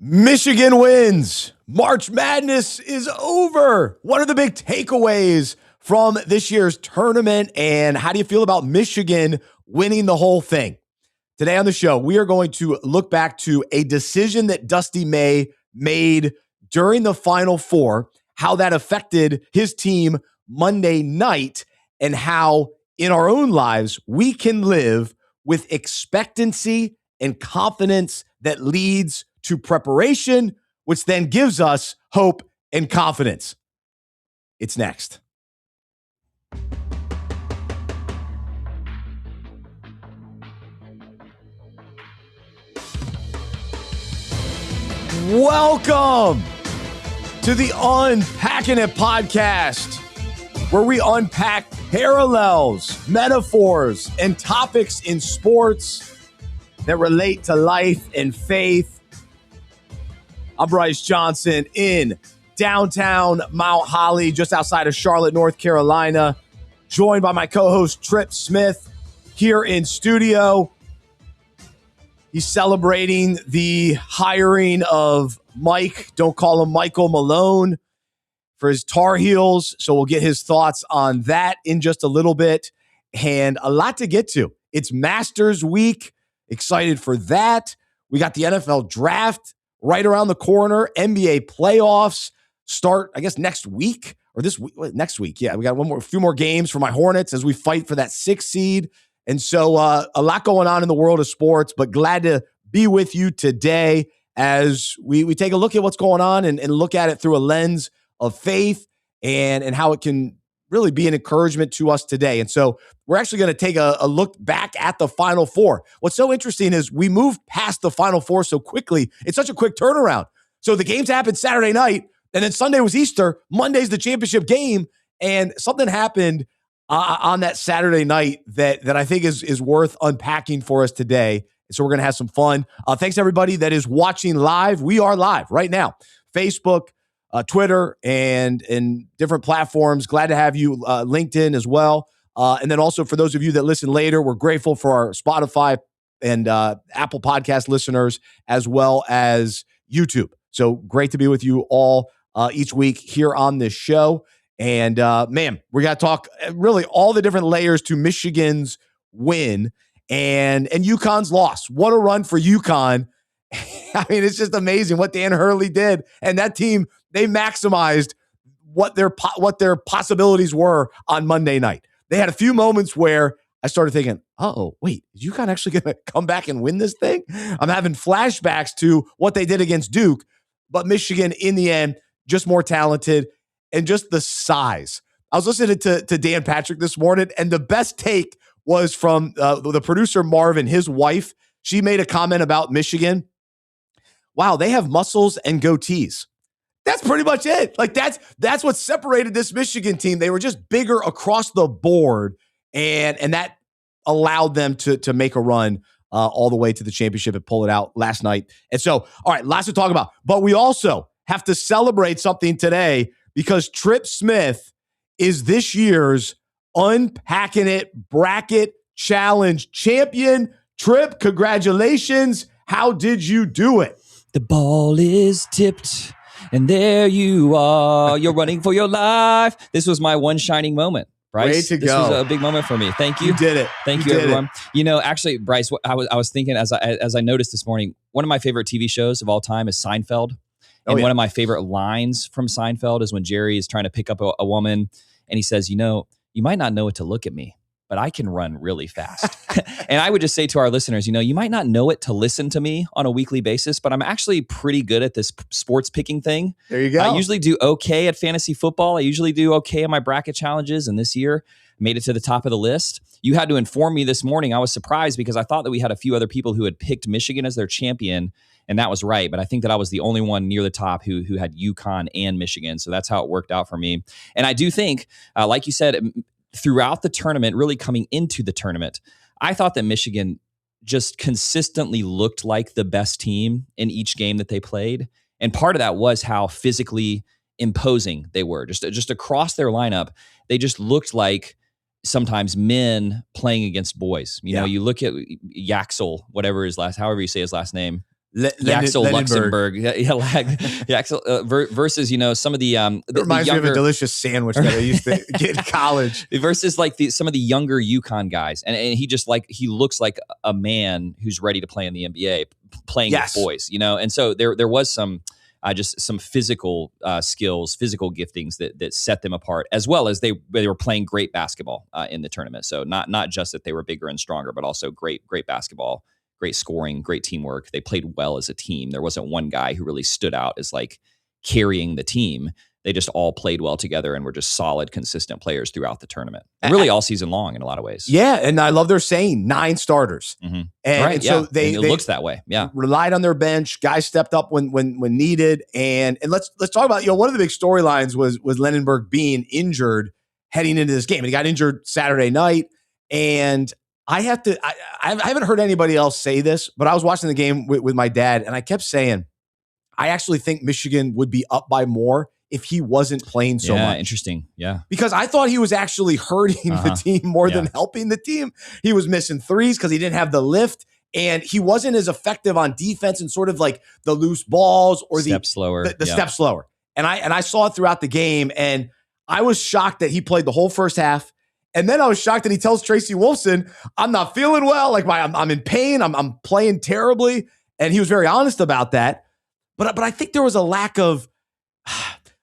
Michigan wins. March Madness is over. What are the big takeaways from this year's tournament, and how do you feel about Michigan winning the whole thing? Today on the show, we are going to look back to a decision that Dusty May made during the Final Four, how that affected his team Monday night, and how in our own lives we can live with expectancy and confidence that leads to preparation, which then gives us hope and confidence. It's next. Welcome to the Unpacking It podcast, where we unpack parallels, metaphors, and topics in sports that relate to life and faith. I'm Bryce Johnson in downtown Mount Holly, just outside of Charlotte, North Carolina, joined by my co-host Trip Smith here in studio. He's celebrating the hiring of Mike, don't call him Michael Malone, for his Tar Heels. So we'll get his thoughts on that in just a little bit, and a lot to get to. It's Masters Week. Excited for that. We got the NFL draft right around the corner. NBA playoffs start, I guess, next week or this week. Next week. Yeah, we got a few more games for my Hornets as we fight for that 6th seed. And so a lot going on in the world of sports, but glad to be with you today as we take a look at what's going on and look at it through a lens of faith and how it can really be an encouragement to us today. And so we're actually going to take a look back at the Final Four. What's so interesting is we moved past the Final Four so quickly. It's such a quick turnaround. So the games happened Saturday night, and then Sunday was Easter. Monday's the championship game, and something happened on that Saturday night that I think is worth unpacking for us today. So we're going to have some fun. Thanks everybody that is watching live. We are live right now. Facebook, Twitter, and different platforms. Glad to have you, LinkedIn as well. And then also for those of you that listen later, we're grateful for our Spotify and Apple Podcast listeners, as well as YouTube. So great to be with you all each week here on this show. And man, we got to talk really all the different layers to Michigan's win and UConn's loss. What a run for UConn. I mean, it's just amazing what Dan Hurley did. And that team, they maximized what their possibilities were on Monday night. They had a few moments where I started thinking, oh, wait, is UConn actually going to come back and win this thing? I'm having flashbacks to what they did against Duke. But Michigan, in the end, just more talented and just the size. I was listening to Dan Patrick this morning, and the best take was from the producer Marvin, his wife. She made a comment about Michigan. Wow, they have muscles and goatees. That's pretty much it. Like that's what separated this Michigan team. They were just bigger across the board, and that allowed them to make a run all the way to the championship and pull it out last night. And so, all right, lots to talk about. But we also have to celebrate something today because Trip Smith is this year's Unpacking It Bracket Challenge champion. Trip, congratulations. How did you do it? The ball is tipped, and there you are. You're running for your life. This was my one shining moment, Bryce. Way to this go. was a big moment for me. Thank you. You did it. Thank you everyone. You know, actually, Bryce, I was thinking as I noticed this morning, one of my favorite TV shows of all time is Seinfeld. And one of my favorite lines from Seinfeld is when Jerry is trying to pick up a woman, and he says, you know, you might not know it to look at me, but I can run really fast. And I would just say to our listeners, you know, you might not know it to listen to me on a weekly basis, but I'm actually pretty good at this sports picking thing. There you go. I usually do okay at fantasy football. I usually do okay in my bracket challenges. And this year made it to the top of the list. You had to inform me this morning. I was surprised because I thought that we had a few other people who had picked Michigan as their champion. And that was right. But I think that I was the only one near the top who had UConn and Michigan. So that's how it worked out for me. And I do think, like you said, throughout the tournament, really coming into the tournament, I thought that Michigan just consistently looked like the best team in each game that they played. And part of that was how physically imposing they were. Just across their lineup, they just looked like sometimes men playing against boys. You know, you look at Yaxel, however you say his last name. Yaxel Luxembourg, versus some of the it reminds me of a delicious sandwich that I used to get in college. Versus like some of the younger UConn guys, and he looks like a man who's ready to play in the NBA, playing with boys, and so there was some just some physical skills, physical giftings that set them apart, as well as they were playing great basketball in the tournament. So not just that they were bigger and stronger, but also great basketball. Great scoring, great teamwork. They played well as a team. There wasn't one guy who really stood out as like carrying the team. They just all played well together and were just solid, consistent players throughout the tournament. And really all season long in a lot of ways. Yeah, and I love their saying 9 starters. Mm-hmm. And so it looks that way. Yeah. Relied on their bench. Guys stepped up when needed. And let's talk about, one of the big storylines was Lenenberg being injured heading into this game. And he got injured Saturday night. And I haven't heard anybody else say this, but I was watching the game with my dad, and I kept saying, I actually think Michigan would be up by more if he wasn't playing so much. Yeah, interesting. Yeah. Because I thought he was actually hurting the team more than helping the team. He was missing threes because he didn't have the lift, and he wasn't as effective on defense and sort of like the loose balls or step slower. The step slower. And I saw it throughout the game, and I was shocked that he played the whole first half. And then I was shocked that he tells Tracy Wolfson, I'm not feeling well. Like I'm in pain. I'm playing terribly. And he was very honest about that. But I think there was a lack of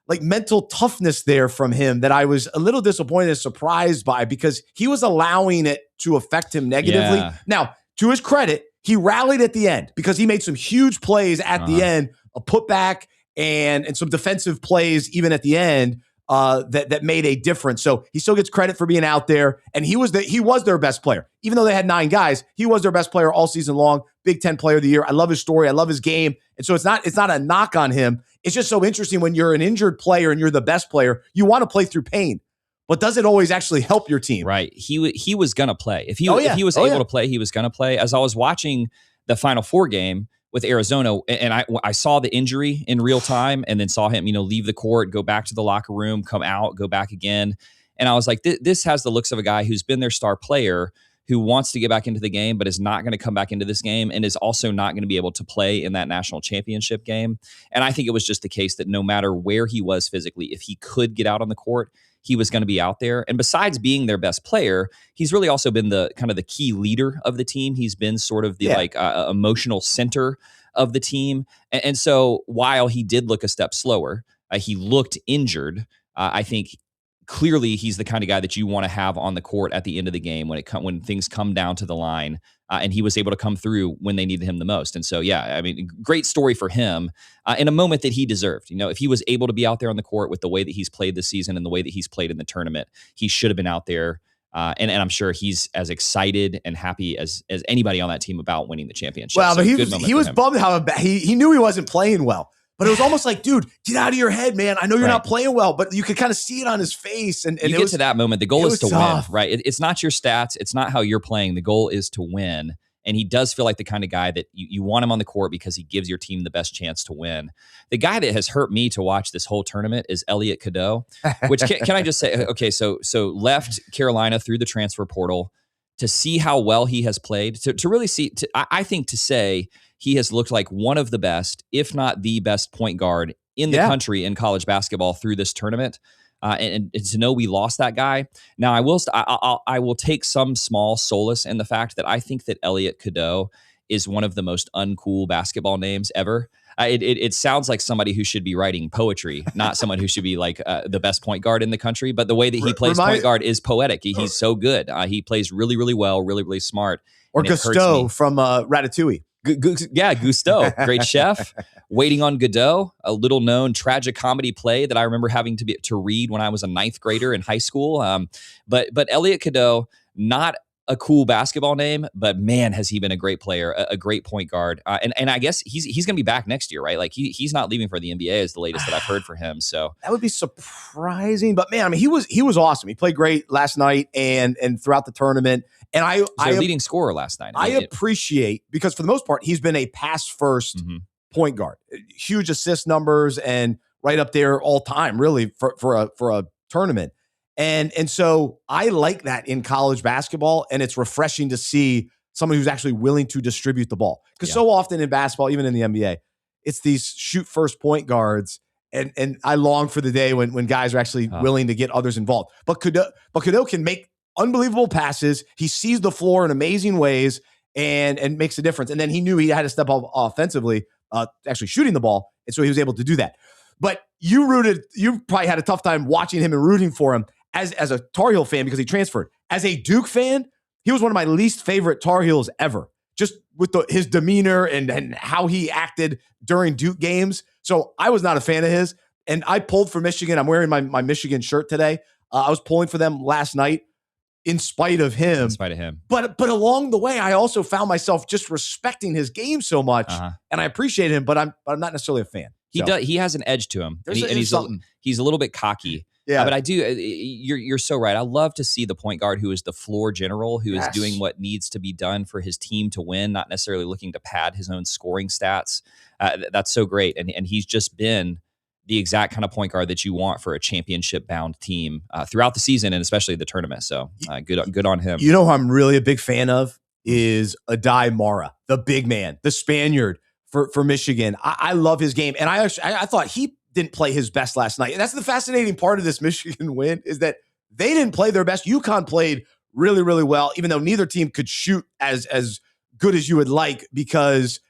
like mental toughness there from him that I was a little disappointed and surprised by, because he was allowing it to affect him negatively. Yeah. Now, to his credit, he rallied at the end because he made some huge plays at the end, a putback and some defensive plays even at the end. That made a difference. So he still gets credit for being out there, and he was their best player. Even though they had 9 guys, he was their best player all season long. Big Ten Player of the Year. I love his story. I love his game. And so it's not a knock on him. It's just so interesting when you're an injured player and you're the best player, you want to play through pain. But does it always actually help your team? Right. He was gonna play. If he was able to play, he was gonna play. As I was watching the Final Four game with Arizona, and I saw the injury in real time, and then saw him, leave the court, go back to the locker room, come out, go back again. And I was like, this has the looks of a guy who's been their star player, who wants to get back into the game, but is not going to come back into this game, and is also not going to be able to play in that national championship game. And I think it was just the case that no matter where he was physically, if he could get out on the court, he was going to be out there. And besides being their best player, he's really also been the kind of the key leader of the team. He's been sort of the emotional center of the team. And so while he did look a step slower, he looked injured. I think clearly he's the kind of guy that you want to have on the court at the end of the game when things come down to the line. And he was able to come through when they needed him the most. And so, great story for him in a moment that he deserved. If he was able to be out there on the court with the way that he's played this season and the way that he's played in the tournament, he should have been out there. And I'm sure he's as excited and happy as anybody on that team about winning the championship. Well, so but he was bummed how he knew he wasn't playing well. But it was almost like, dude, get out of your head, man. I know you're not playing well, but you could kind of see it on his face. And you get to that moment. The goal is to win, right? It's not your stats. It's not how you're playing. The goal is to win. And he does feel like the kind of guy that you want him on the court because he gives your team the best chance to win. The guy that has hurt me to watch this whole tournament is Elliot Cadeau, which can I just say, okay, so left Carolina through the transfer portal. To see how well he has played, to really see, I think to say he has looked like one of the best, if not the best point guard in the country in college basketball through this tournament. And to know we lost that guy. Now, I will take some small solace in the fact that I think that Elliot Cadeau is one of the most uncool basketball names ever. It sounds like somebody who should be writing poetry, not someone who should be like the best point guard in the country. But the way that he plays point guard is poetic. He's so good. He plays really, really well, really, really smart. Or Gusteau from Ratatouille. Gusteau, great chef. Waiting on Godot, a little known tragic comedy play that I remember having to read when I was a 9th grader in high school. But Elliot Cadeau, not a cool basketball name, but man, has he been a great player, a great point guard. And I guess he's going to be back next year, right? Like he's not leaving for the NBA is the latest that I've heard for him. So that would be surprising, but man, I mean, he was awesome. He played great last night and throughout the tournament. And I leading scorer last night. I appreciate, because for the most part, he's been a pass first point guard, huge assist numbers and right up there all time, really for a tournament. And so I like that in college basketball, and it's refreshing to see someone who's actually willing to distribute the ball. Because so often in basketball, even in the NBA, it's these shoot first point guards. And I long for the day when guys are actually willing to get others involved. But Cadeau can make unbelievable passes. He sees the floor in amazing ways and makes a difference. And then he knew he had to step up offensively, actually shooting the ball. And so he was able to do that. But you probably had a tough time watching him and rooting for him as a Tar Heel fan because he transferred. As a Duke fan, he was one of my least favorite Tar Heels ever, just with his demeanor and how he acted during Duke games. So I was not a fan of his. And I pulled for Michigan. I'm wearing my Michigan shirt today. I was pulling for them last night in spite of him. In spite of him. But along the way, I also found myself just respecting his game so much. And I appreciate him, but I'm not necessarily a fan. He has an edge to him. He's a little bit cocky. Yeah, but I do. You're so right. I love to see the point guard who is the floor general, who is doing what needs to be done for his team to win, not necessarily looking to pad his own scoring stats. That's so great, and he's just been the exact kind of point guard that you want for a championship-bound team throughout the season and especially the tournament. So good on him. You know who I'm really a big fan of is Adai Mara, the big man, the Spaniard for Michigan. I love his game, and I thought he didn't play his best last night. And that's the fascinating part of this Michigan win is that they didn't play their best. UConn played really, really well, even though neither team could shoot as good as you would like because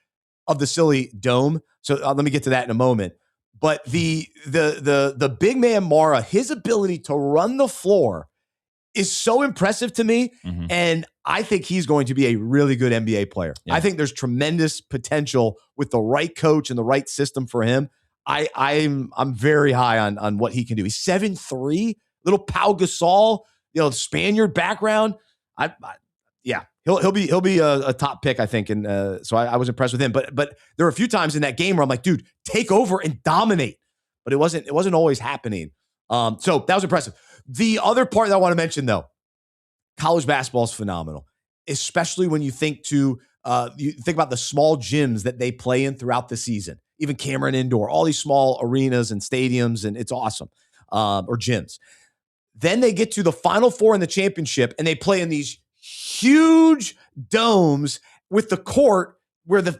of the silly dome. So let me get to that in a moment. But the big man Mara, his ability to run the floor is so impressive to me. And I think he's going to be a really good NBA player. Yeah. I think there's tremendous potential with the right coach and the right system for him. I'm very high on what he can do. He's 7'3", little Pau Gasol, Spaniard background. He'll be a top pick, I think. And so I was impressed with him. But there were a few times in that game where I'm like, dude, take over and dominate. But it wasn't always happening. So that was impressive. The other part that I want to mention, though, college basketball is phenomenal, especially when you think about the small gyms that they play in throughout the season. Even Cameron Indoor, all these small arenas and stadiums, and it's awesome, or gyms. Then they get to the Final Four in the championship, and they play in these huge domes with the court where the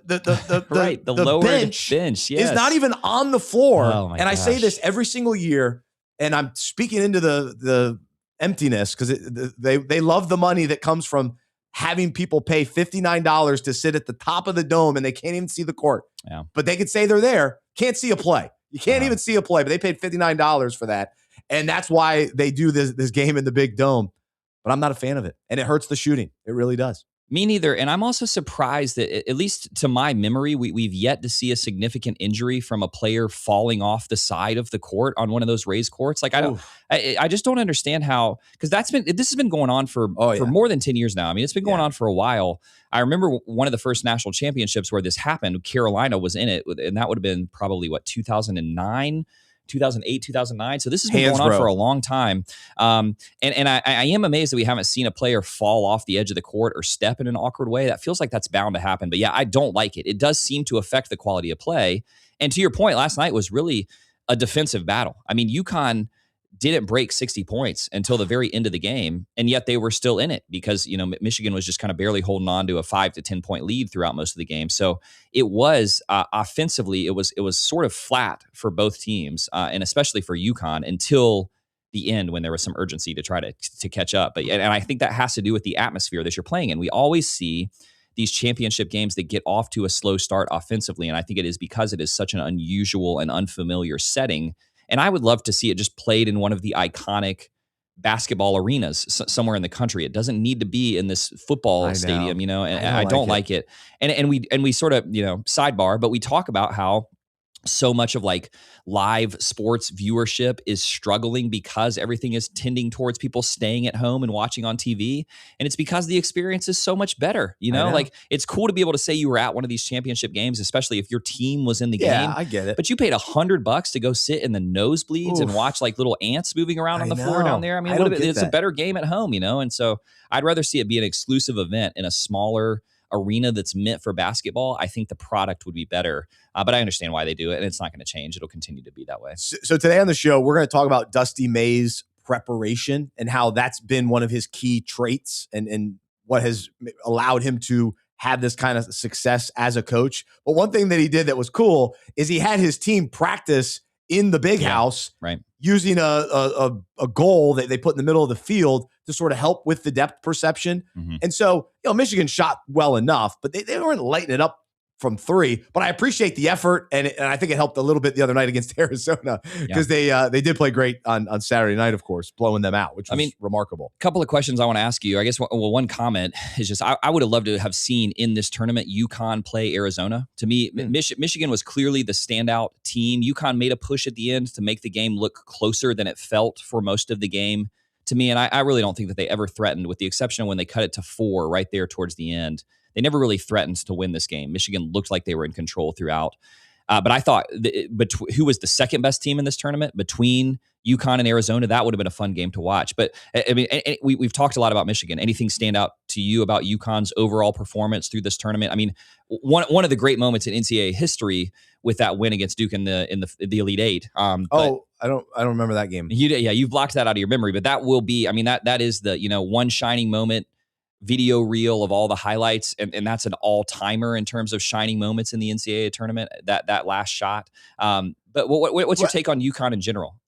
lower bench yes. is not even on the floor. Oh my gosh. I say this every single year, and I'm speaking into the emptiness because they love the money that comes from having people pay $59 to sit at the top of the dome and they can't even see the court. Yeah. But they could say they're there. Can't see a play. You can't even see a play, but they paid $59 for that. And that's why they do this game in the big dome. But I'm not a fan of it. And it hurts the shooting. It really does. Me neither. And I'm also surprised that, at least to my memory, we've yet to see a significant injury from a player falling off the side of the court on one of those raised courts. Like I just don't understand how, because this has been going on for more than 10 years now. I mean, it's been going on for a while. I remember one of the first national championships where this happened, Carolina was in it, and that would have been probably 2009. 2008, 2009. So this has been going on for a long time. And I am amazed that we haven't seen a player fall off the edge of the court or step in an awkward way. That feels like that's bound to happen. But yeah, I don't like it. It does seem to affect the quality of play. And to your point, last night was really a defensive battle. I mean, UConn didn't break 60 points until the very end of the game, and yet they were still in it because, Michigan was just kind of barely holding on to a 5 to 10 point lead throughout most of the game. So it was offensively, it was sort of flat for both teams, and especially for UConn until the end when there was some urgency to try to catch up. But and I think that has to do with the atmosphere that you're playing in. We always see these championship games that get off to a slow start offensively, and I think it is because it is such an unusual and unfamiliar setting. And I would love to see it just played in one of the iconic basketball arenas somewhere in the country. It doesn't need to be in this football stadium, and I don't like it. And we sort of, sidebar, but we talk about how so much of live sports viewership is struggling because everything is tending towards people staying at home and watching on TV. And it's because the experience is so much better. It's cool to be able to say you were at one of these championship games, especially if your team was in the game. Yeah, I get it. But you paid $100 to go sit in the nosebleeds and watch little ants moving around on the floor down there. I mean, it's a better game at home, And so I'd rather see it be an exclusive event in a smaller arena that's meant for basketball. I think the product would be better, but I understand why they do it, and it's not going to change. It'll continue to be that way. So today on the show, we're going to talk about Dusty May's preparation and how that's been one of his key traits and what has allowed him to have this kind of success as a coach. But one thing that he did that was cool is he had his team practice in the big house, right, using a goal that they put in the middle of the field to sort of help with the depth perception. And so, Michigan shot well enough, but they weren't lighting it up from three. But I appreciate the effort, and I think it helped a little bit the other night against Arizona, because they did play great on Saturday night, of course, blowing them out, which was remarkable. A couple of questions I want to ask you. I guess one comment is just I would have loved to have seen in this tournament UConn play Arizona. To me, Michigan was clearly the standout team. UConn made a push at the end to make the game look closer than it felt for most of the game to me, and I really don't think that they ever threatened, with the exception of when they cut it to 4 right there towards the end. They never really threatened to win this game. Michigan looked like they were in control throughout. But I thought, who was the second best team in this tournament between UConn and Arizona? That would have been a fun game to watch. But I mean, we've talked a lot about Michigan. Anything stand out to you about UConn's overall performance through this tournament? I mean, one of the great moments in NCAA history with that win against Duke in the Elite Eight. I don't remember that game. You've blocked that out of your memory. But that will be, I mean, that is the one shining moment video reel of all the highlights, and that's an all-timer in terms of shining moments in the NCAA tournament, that last shot. But what's your take on UConn in general?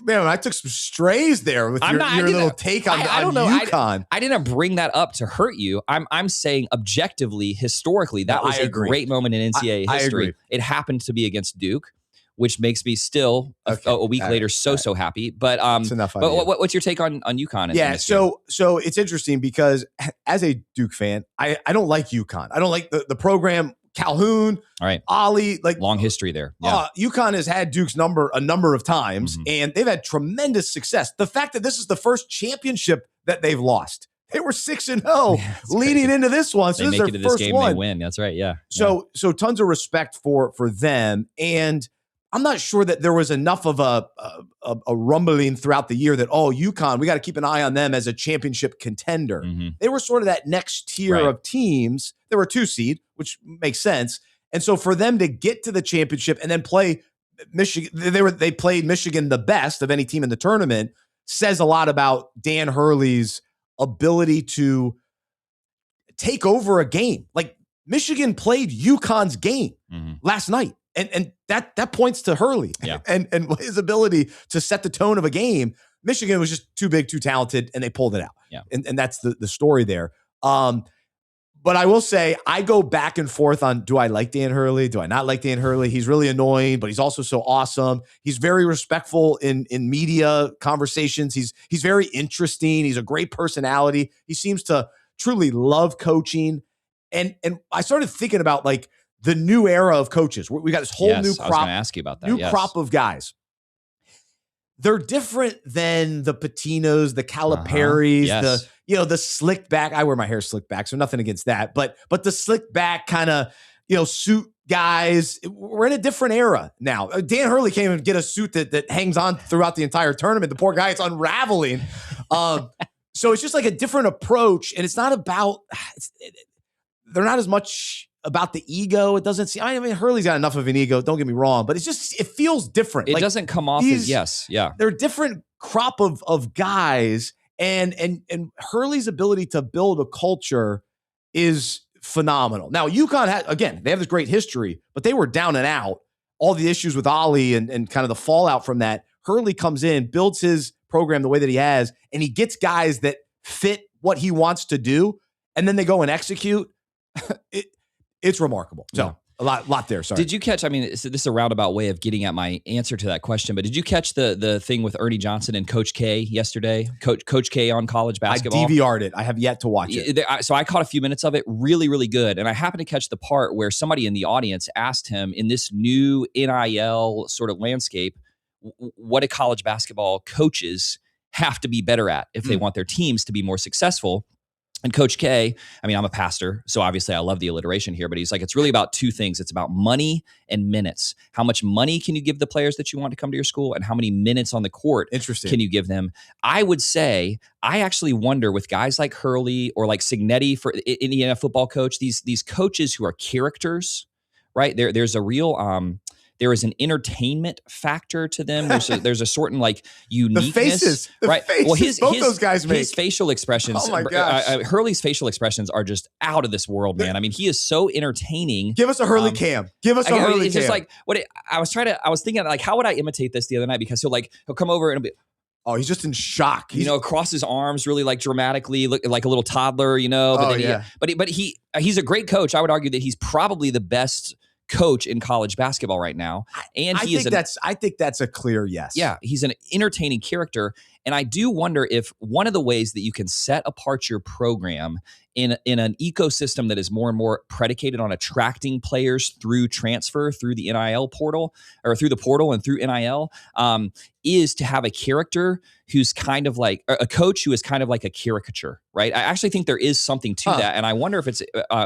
Man, I took some strays there with your little take on UConn. I didn't bring that up to hurt you. I'm saying objectively, historically, that was a great moment in NCAA history. It happened to be against Duke, which makes me still a week later so happy. But what's your take on UConn? Yeah, so it's interesting because as a Duke fan, I don't like UConn. I don't like the program. Calhoun, all right, Ollie, long history there. Yeah. UConn has had Duke's number a number of times, and they've had tremendous success. The fact that this is the first championship that they've lost. They were 6-0 leading into this one. So this is their first one. They win. That's right. Yeah. So tons of respect for them. And I'm not sure that there was enough of a rumbling throughout the year that, UConn, we got to keep an eye on them as a championship contender. They were sort of that next tier of teams. They were a 2 seed, which makes sense. And so for them to get to the championship and then play Michigan, they played Michigan the best of any team in the tournament, says a lot about Dan Hurley's ability to take over a game. Like, Michigan played UConn's game last night. And that points to Hurley and his ability to set the tone of a game. Michigan was just too big, too talented, and they pulled it out. Yeah. And that's the story there. But I will say, I go back and forth on, do I like Dan Hurley? Do I not like Dan Hurley? He's really annoying, but he's also so awesome. He's very respectful in media conversations. He's very interesting. He's a great personality. He seems to truly love coaching. And I started thinking about, like, the new era of coaches. We got this whole new crop. I was going to ask you about that. New crop of guys. They're different than the Patinos, the Caliperis, the slicked back. I wear my hair slicked back, so nothing against that. But the slicked back kind of, suit guys. We're in a different era now. Dan Hurley came and get a suit that hangs on throughout the entire tournament. The poor guy is unraveling. So it's just like a different approach, and it's not about. They're not as much about the ego. It doesn't seem, I mean, Hurley's got enough of an ego, don't get me wrong, but it feels different. It doesn't come off as, they're a different crop of guys, and Hurley's ability to build a culture is phenomenal. Now, UConn they have this great history, but they were down and out. All the issues with Ollie and kind of the fallout from that. Hurley comes in, builds his program the way that he has, and he gets guys that fit what he wants to do, and then they go and execute. It's remarkable. So a lot there. Sorry. Did you catch? I mean, this is a roundabout way of getting at my answer to that question. But did you catch the thing with Ernie Johnson and Coach K yesterday? Coach K on college basketball. I DVR'd it. I have yet to watch it. So I caught a few minutes of it. Really, really good. And I happened to catch the part where somebody in the audience asked him, in this new NIL sort of landscape, what do college basketball coaches have to be better at if they want their teams to be more successful? And Coach K, I mean, I'm a pastor, so obviously I love the alliteration here, but he's like, it's really about two things. It's about money and minutes. How much money can you give the players that you want to come to your school, and how many minutes on the court can you give them? I would say, I actually wonder with guys like Hurley or like Signetti for Indiana football coach, these coaches who are characters, right? There's a real there is an entertainment factor to them. There's a certain like uniqueness. The faces both those guys make. His facial expressions. Oh my gosh. Hurley's facial expressions are just out of this world, man. I mean, he is so entertaining. Give us a Hurley cam. Give us a Hurley cam. It's just like I was thinking like, how would I imitate this the other night? Because he'll come over and be, oh, he's just in shock. He's, across his arms really like dramatically, like a little toddler, But he's a great coach. I would argue that he's probably the best coach in college basketball right now. And I think that's a clear yes. Yeah, he's an entertaining character. And I do wonder if one of the ways that you can set apart your program in an ecosystem that is more and more predicated on attracting players through transfer, through the NIL portal, or through the portal and through NIL, is to have a character who's kind of like a coach who is kind of like a caricature, right? I actually think there is something to that. And I wonder if it's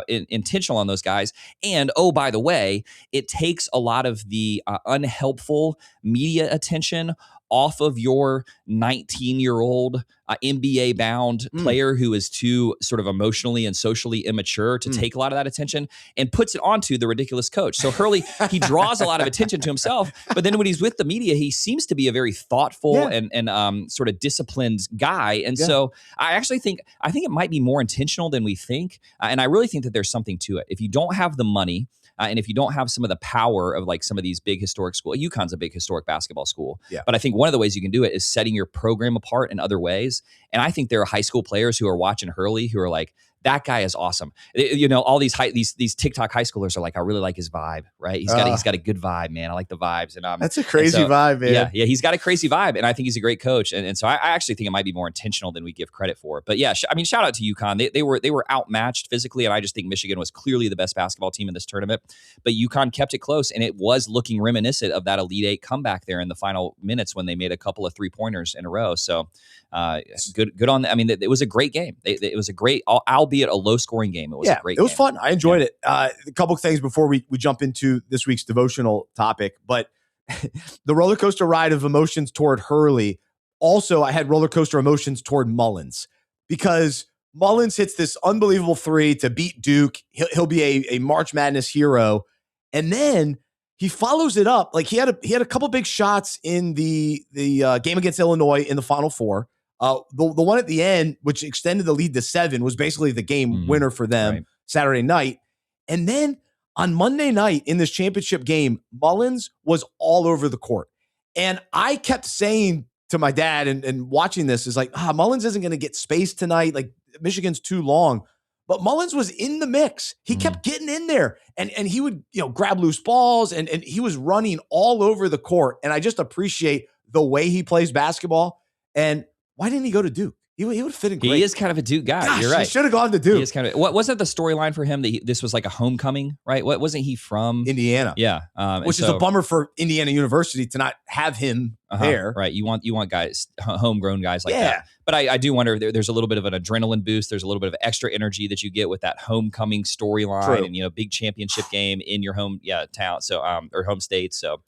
intentional on those guys. And oh, by the way, it takes a lot of the unhelpful media attention off of your 19-year-old NBA-bound player who is too sort of emotionally and socially immature to take a lot of that attention, and puts it onto the ridiculous coach. So Hurley, he draws a lot of attention to himself, but then when he's with the media, he seems to be a very thoughtful and sort of disciplined guy. And so I think it might be more intentional than we think, and I really think that there's something to it. If you don't have the money, and if you don't have some of the power of like some of these big historic schools, UConn's a big historic basketball school. Yeah. But I think one of the ways you can do it is setting your program apart in other ways. And I think there are high school players who are watching Hurley who are like, that guy is awesome. All these TikTok high schoolers are like, I really like his vibe, right? He's got a good vibe, man. I like the vibes. And that's a crazy vibe, man. Yeah, he's got a crazy vibe, and I think he's a great coach. And so I actually think it might be more intentional than we give credit for. But yeah, I mean, shout out to UConn. They were outmatched physically, and I just think Michigan was clearly the best basketball team in this tournament. But UConn kept it close, and it was looking reminiscent of that Elite Eight comeback there in the final minutes when they made a couple of 3-pointers in a row. So good on. I mean, it was a great game. It was a great, albeit a low-scoring game. It was a great game. It was fun. I enjoyed it. A couple of things before we jump into this week's devotional topic, but the roller coaster ride of emotions toward Hurley. Also, I had roller coaster emotions toward Mullins, because Mullins hits this unbelievable 3 to beat Duke. He'll be a March Madness hero. And then he follows it up. Like he had a couple big shots in the game against Illinois in the Final Four. The one at the end, which extended the lead to 7, was basically the game winner for them Saturday night. And then on Monday night in this championship game, Mullins was all over the court. And I kept saying to my dad and watching this is like, Mullins isn't going to get space tonight. Like Michigan's too long. But Mullins was in the mix. He kept getting in there, and he would grab loose balls, and he was running all over the court. And I just appreciate the way he plays basketball. And why didn't he go to Duke? He would fit in great. He is kind of a Duke guy. Gosh, you're right. He should have gone to Duke. He is kind of. What wasn't the storyline for him that this was like a homecoming, right? What wasn't he from? Indiana. Yeah, which is a bummer for Indiana University to not have him there. Right. You want guys, homegrown guys like that. But I do wonder, there's a little bit of an adrenaline boost. There's a little bit of extra energy that you get with that homecoming storyline and big championship game in your home town, so or home state. So.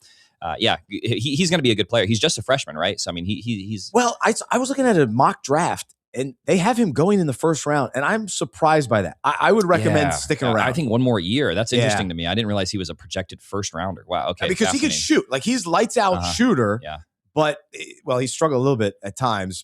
He's going to be a good player. He's just a freshman, right? So I mean, he's well. I was looking at a mock draft, and they have him going in the first round, and I'm surprised by that. I would recommend sticking around. I think one more year. That's interesting to me. I didn't realize he was a projected first rounder. Wow. Okay. Because he could shoot. Like he's lights out shooter. Yeah. But he struggled a little bit at times.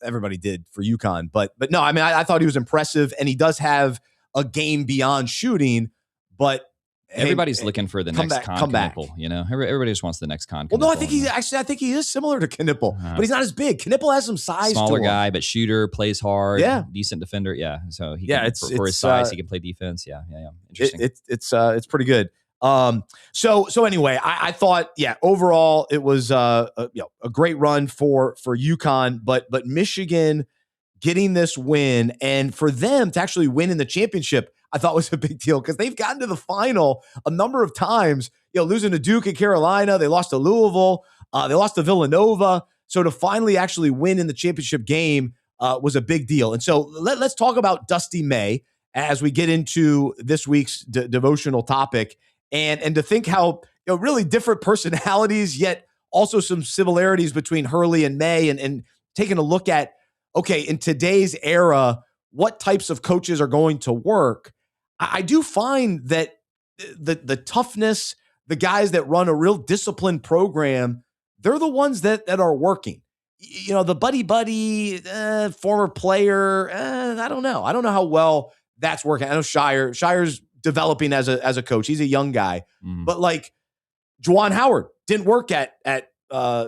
Everybody did for UConn, but no. I mean, I thought he was impressive, and he does have a game beyond shooting, but. Everybody's looking for the next Knipple, Everybody just wants the next Knipple. Well, no, I think he is similar to Knipple, but he's not as big. Knipple has some size. Smaller to him. Guy, but shooter, plays hard. Decent defender. Yeah, so he can, for his size, he can play defense. Yeah. Interesting. It's pretty good. So anyway, I thought, overall it was a great run for UConn, but Michigan getting this win, and for them to actually win in the championship, I thought was a big deal, because they've gotten to the final a number of times, losing to Duke and Carolina. They lost to Louisville. They lost to Villanova. So to finally actually win in the championship game was a big deal. And so let's talk about Dusty May as we get into this week's devotional topic, and to think how really different personalities, yet also some similarities between Hurley and May, and taking a look at, okay, in today's era, what types of coaches are going to work. I do find that the toughness, the guys that run a real disciplined program, they're the ones that are working. You know, the buddy, former player, I don't know. I don't know how well that's working. I know Shire's developing as a coach. He's a young guy. But like Juwan Howard didn't work at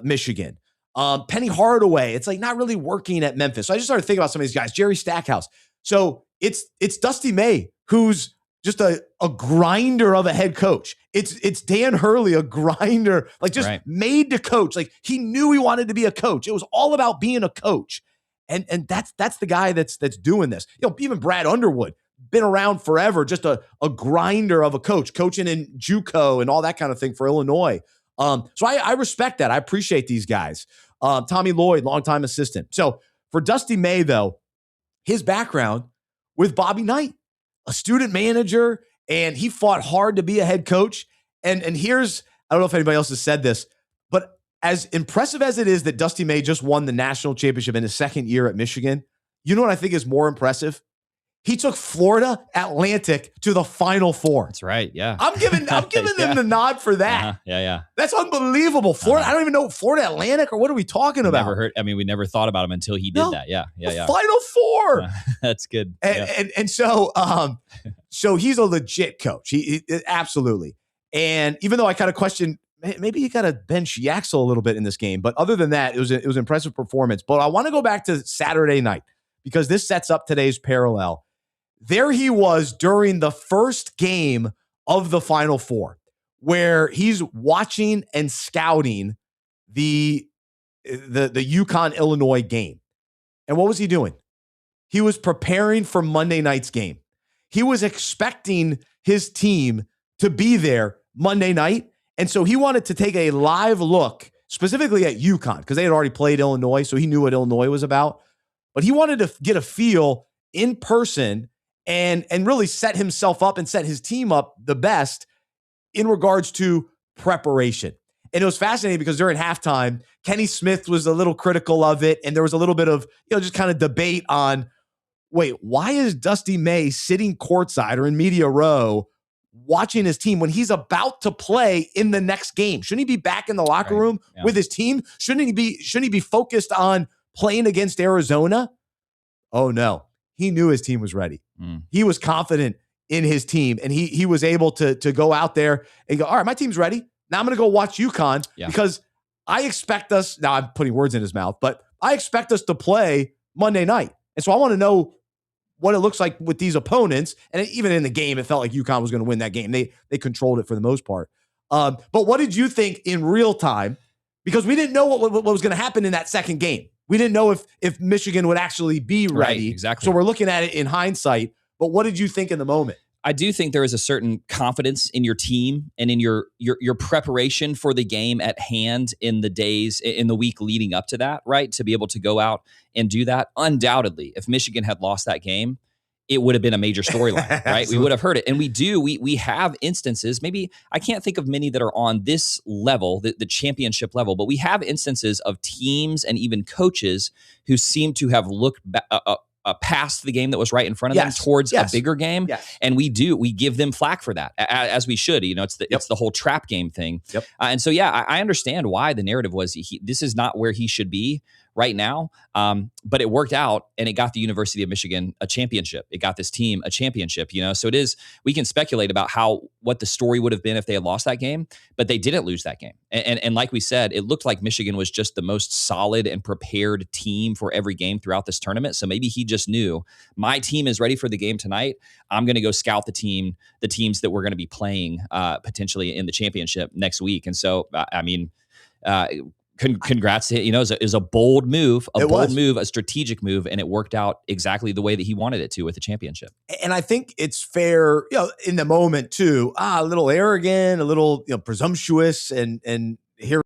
Michigan. Penny Hardaway, it's like not really working at Memphis. So I just started thinking about some of these guys. Jerry Stackhouse. So it's Dusty May, who's just a grinder of a head coach. It's Dan Hurley, a grinder, like just made to coach. Like he knew he wanted to be a coach. It was all about being a coach. And that's the guy that's doing this. You know, even Brad Underwood, been around forever, just a grinder of a coach, coaching in JUCO and all that kind of thing for Illinois. So I respect that. I appreciate these guys. Tommy Lloyd, longtime assistant. So for Dusty May, though, his background with Bobby Knight, a student manager, and he fought hard to be a head coach. And here's, I don't know if anybody else has said this, but as impressive as it is that Dusty May just won the national championship in his second year at Michigan, you know what I think is more impressive? He took Florida Atlantic to the Final Four. That's right. Yeah. I'm giving them the nod for that. Yeah. That's unbelievable. Florida, I don't even know Florida Atlantic, or what are we talking about? Never heard. I mean, we never thought about him until he did that. Yeah. Final Four. That's good. And so he's a legit coach. He absolutely. And even though I kind of questioned, maybe you got to bench Yaxel a little bit in this game, but other than that, it was an impressive performance. But I want to go back to Saturday night because this sets up today's parallel. There he was during the first game of the Final Four, where he's watching and scouting the UConn-Illinois game. And what was he doing? He was preparing for Monday night's game. He was expecting his team to be there Monday night. And so he wanted to take a live look specifically at UConn because they had already played Illinois, so he knew what Illinois was about. But he wanted to get a feel in person and really set himself up and set his team up the best in regards to preparation. And it was fascinating because during halftime, Kenny Smith was a little critical of it, and there was a little bit of, just kind of debate on, wait, why is Dusty May sitting courtside or in media row watching his team when he's about to play in the next game? Shouldn't he be back in the locker room with his team? Shouldn't he be focused on playing against Arizona? Oh no. He knew his team was ready. He was confident in his team, and he was able to go out there and go, all right, my team's ready. Now I'm going to go watch UConn because I expect us, now I'm putting words in his mouth, but I expect us to play Monday night. And so I want to know what it looks like with these opponents. And even in the game, it felt like UConn was going to win that game. They controlled it for the most part. But what did you think in real time? Because we didn't know what was going to happen in that second game. We didn't know if Michigan would actually be ready. Right, exactly. So we're looking at it in hindsight. But what did you think in the moment? I do think there is a certain confidence in your team and in your preparation for the game at hand in the week leading up to that, right? To be able to go out and do that. Undoubtedly, if Michigan had lost that game, it would have been a major storyline, right? We would have heard it. And we have instances, maybe I can't think of many that are on this level, the championship level, but we have instances of teams and even coaches who seem to have looked past the game that was right in front of them towards a bigger game. Yes. And we give them flack for that, as we should. It's the whole trap game thing. Yep. And so, I understand why the narrative was this is not where he should be right now. But it worked out, and it got the University of Michigan a championship. It got this team a championship, So it is, we can speculate about what the story would have been if they had lost that game, but they didn't lose that game. And like we said, it looked like Michigan was just the most solid and prepared team for every game throughout this tournament. So maybe he just knew, my team is ready for the game tonight. I'm going to go scout the teams that we're going to be playing potentially in the championship next week. And so, congrats to him. It was a bold move, a strategic move, and it worked out exactly the way that he wanted it to with the championship. And I think it's fair, in the moment too, a little arrogant, a little presumptuous, and here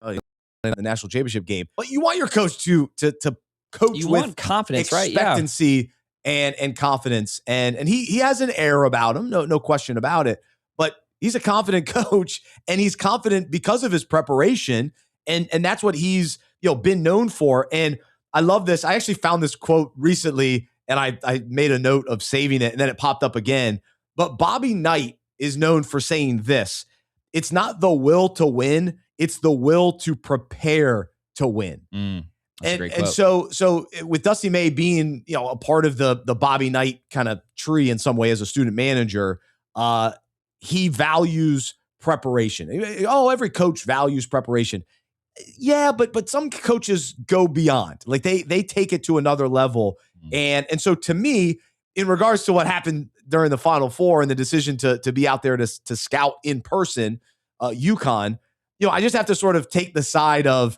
in the national championship game. But you want your coach to coach you with want confidence, expectancy, right? And confidence, and he has an air about him, no question about it. But he's a confident coach, and he's confident because of his preparation, and that's what he's been known for. And I love this. I actually found this quote recently, and I made a note of saving it, and then it popped up again. But Bobby Knight is known for saying this: it's not the will to win, it's the will to prepare to win. That's a great quote. So with Dusty May being, a part of the Bobby Knight kind of tree in some way as a student manager, he values preparation. Oh, every coach values preparation. Yeah, but some coaches go beyond. Like they take it to another level. And so to me, in regards to what happened during the Final Four and the decision to be out there to scout in person, UConn, I just have to sort of take the side of,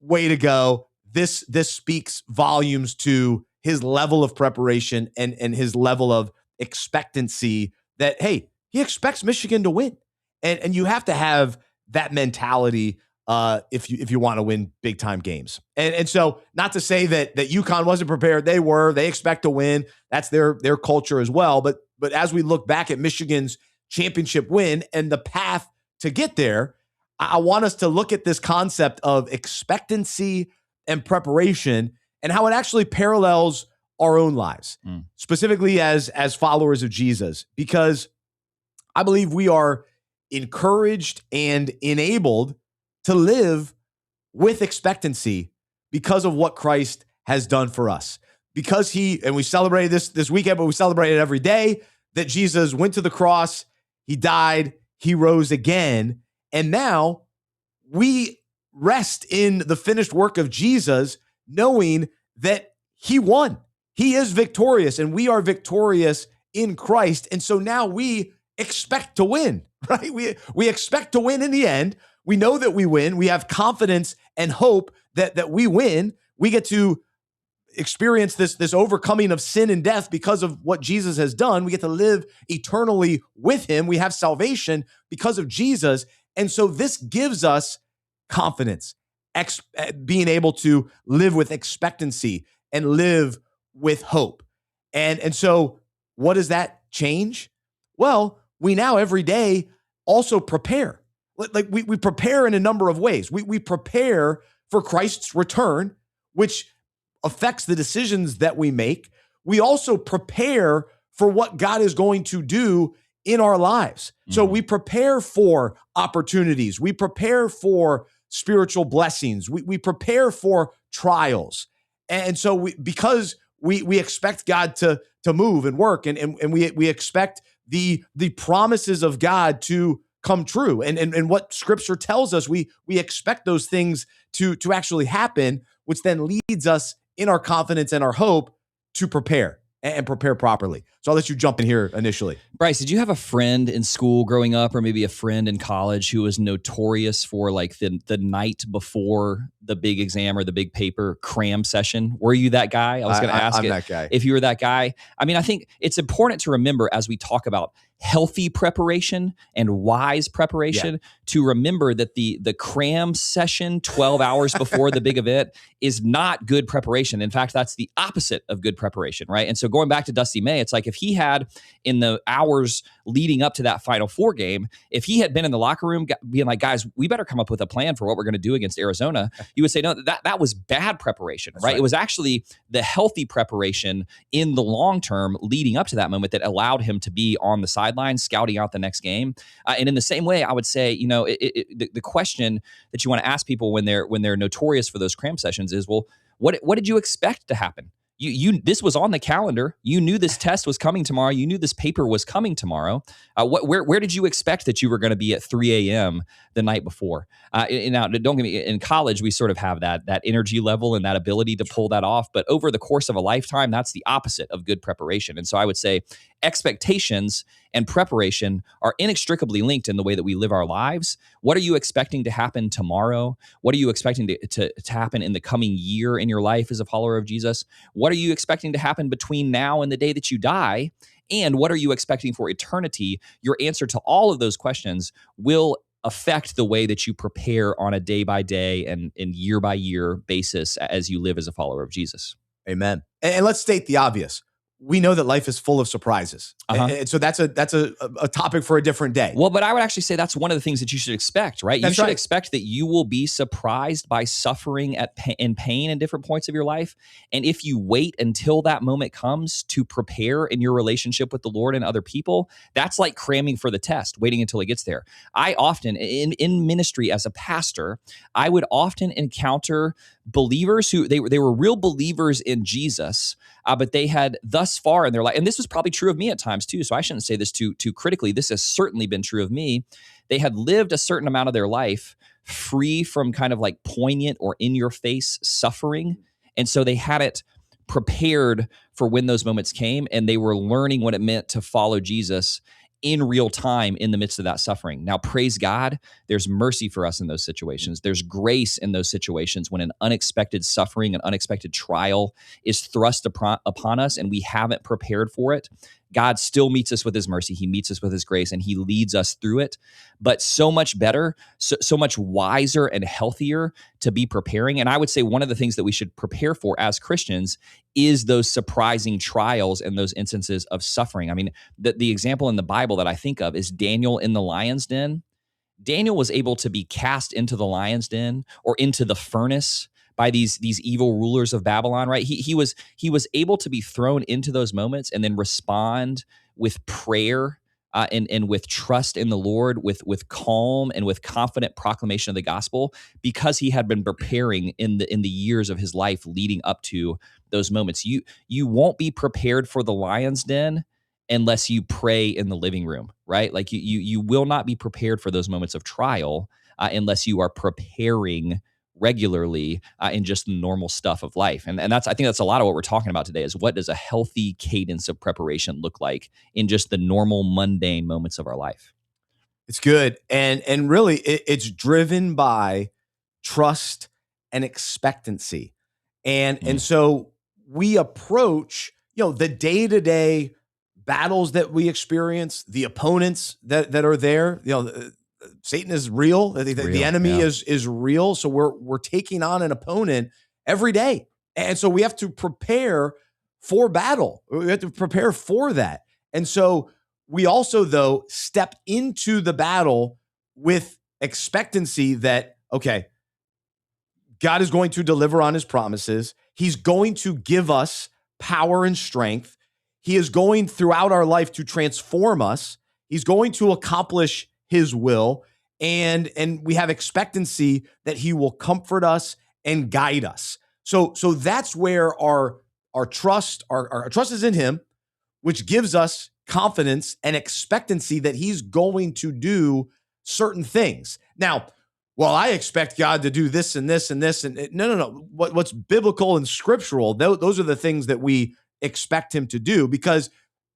way to go. This speaks volumes to his level of preparation and his level of expectancy that, hey, he expects Michigan to win. And you have to have that mentality if you want to win big time games. And so not to say that UConn wasn't prepared. They expect to win. That's their culture as well. But as we look back at Michigan's championship win and the path to get there, I want us to look at this concept of expectancy and preparation and how it actually parallels our own lives, specifically as followers of Jesus, because I believe we are encouraged and enabled to live with expectancy because of what Christ has done for us. Because and we celebrated this weekend, but we celebrate it every day, that Jesus went to the cross, he died, he rose again, and now we rest in the finished work of Jesus, knowing that he won. He is victorious, and we are victorious in Christ. And so now we expect to win, right? We expect to win in the end. We know that we win. We have confidence and hope that we win. We get to experience this overcoming of sin and death because of what Jesus has done. We get to live eternally with him. We have salvation because of Jesus. And so this gives us confidence, being able to live with expectancy and live with hope. And so what does that change? Well, we now every day also prepare. Like we prepare in a number of ways. We prepare for Christ's return, which affects the decisions that we make. We also prepare for what God is going to do in our lives. So we prepare for opportunities. We prepare for spiritual blessings. We prepare for trials. And so because we expect God to move and work, and we expect the promises of God to come true. And what Scripture tells us, we expect those things to actually happen, which then leads us in our confidence and our hope to prepare and prepare properly. So I'll let you jump in here initially. Bryce, did you have a friend in school growing up, or maybe a friend in college, who was notorious for like the night before the big exam or the big paper cram session? Were you that guy? I was going to ask I'm that guy. If you were that guy. I mean, I think it's important to remember, as we talk about healthy preparation and wise preparation, to remember that the cram session 12 hours before the big event is not good preparation. In fact, that's the opposite of good preparation, right? And so going back to Dusty May, it's like if he had, in the hours leading up to that Final Four game, if he had been in the locker room being like, guys, we better come up with a plan for what we're going to do against Arizona, you would say, no, that was bad preparation, right? It was actually the healthy preparation in the long term leading up to that moment that allowed him to be on the sideline scouting out the next game. And in the same way, I would say, the question that you want to ask people when they're notorious for those cram sessions is, well, what did you expect to happen? This was on the calendar. You knew this test was coming tomorrow. You knew this paper was coming tomorrow. Where did you expect that you were going to be at 3 a.m. the night before? Now, don't get me, in college, we sort of have that energy level and that ability to pull that off. But over the course of a lifetime, that's the opposite of good preparation. And so I would say expectations and preparation are inextricably linked in the way that we live our lives. What are you expecting to happen tomorrow? What are you expecting to happen in the coming year in your life as a follower of Jesus? What are you expecting to happen between now and the day that you die? And what are you expecting for eternity? Your answer to all of those questions will affect the way that you prepare on a day-by-day and year-by-year basis as you live as a follower of Jesus. Amen. And let's state the obvious. we know that life is full of surprises. And so that's a topic for a different day. Well, but I would actually say that's one of the things that you should expect, right? You should expect that you will be surprised by suffering in pain in different points of your life. And if you wait until that moment comes to prepare in your relationship with the Lord and other people, that's like cramming for the test, waiting until it gets there. I often, in ministry as a pastor, I would often encounter believers who they were real believers in Jesus, but they had thus far in their life, and this was probably true of me at times too, so I shouldn't say this too critically. This has certainly been true of me. They had lived a certain amount of their life free from kind of like poignant or in-your-face suffering, and so they had it prepared for when those moments came, and they were learning what it meant to follow Jesus in real time in the midst of that suffering. Now, praise God, there's mercy for us in those situations. There's grace in those situations when an unexpected suffering, an unexpected trial is thrust upon us and we haven't prepared for it. God still meets us with his mercy. He meets us with his grace and he leads us through it. But so much better, so much wiser and healthier to be preparing. And I would say one of the things that we should prepare for as Christians is those surprising trials and those instances of suffering. I mean, the example in the Bible that I think of is Daniel in the lion's den. Daniel was able to be cast into the lion's den or into the furnace by these evil rulers of Babylon, right? He was able to be thrown into those moments and then respond with prayer and with trust in the Lord, with calm and with confident proclamation of the gospel, because he had been preparing in the years of his life leading up to those moments. You won't be prepared for the lion's den unless you pray in the living room, right? Like you will not be prepared for those moments of trial unless you are preparing regularly in just the normal stuff of life. And I think that's a lot of what we're talking about today is what does a healthy cadence of preparation look like in just the normal mundane moments of our life? It's good. And really it's driven by trust and expectancy. And so we approach, the day-to-day battles that we experience, the opponents that are there, Satan is real. The enemy is real. So we're taking on an opponent every day. And so we have to prepare for battle. We have to prepare for that. And so we also, though, step into the battle with expectancy that, okay, God is going to deliver on his promises. He's going to give us power and strength. He is going throughout our life to transform us. He's going to accomplish his will, and we have expectancy that he will comfort us and guide us. So that's where our trust, our trust is in him, which gives us confidence and expectancy that he's going to do certain things. Now, well, I expect God to do this and this and this, and no. What's biblical and scriptural, those are the things that we expect him to do, because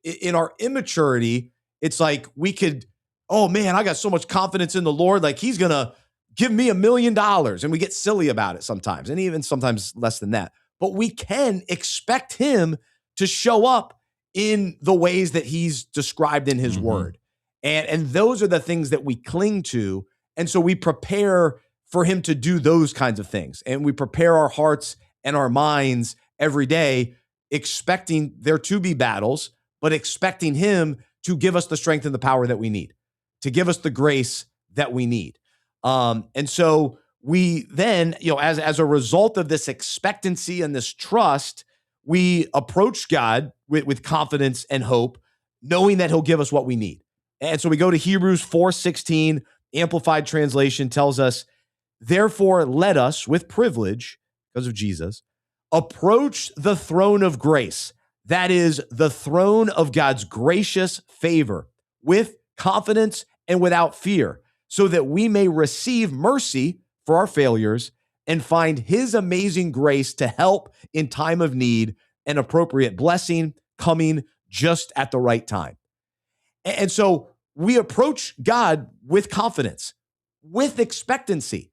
in our immaturity, it's like we could, oh man, I got so much confidence in the Lord, like he's going to give me $1 million. And we get silly about it sometimes, and even sometimes less than that. But we can expect him to show up in the ways that he's described in his word. And those are the things that we cling to. And so we prepare for him to do those kinds of things. And we prepare our hearts and our minds every day, expecting there to be battles, but expecting him to give us the strength and the power that we need, to give us the grace that we need. And so we then, as a result of this expectancy and this trust, we approach God with confidence and hope, knowing that he'll give us what we need. And so we go to Hebrews 4:16, Amplified Translation tells us, therefore let us with privilege, because of Jesus, approach the throne of grace. That is the throne of God's gracious favor with confidence and without fear, so that we may receive mercy for our failures and find his amazing grace to help in time of need and appropriate blessing coming just at the right time. And so we approach God with confidence, with expectancy.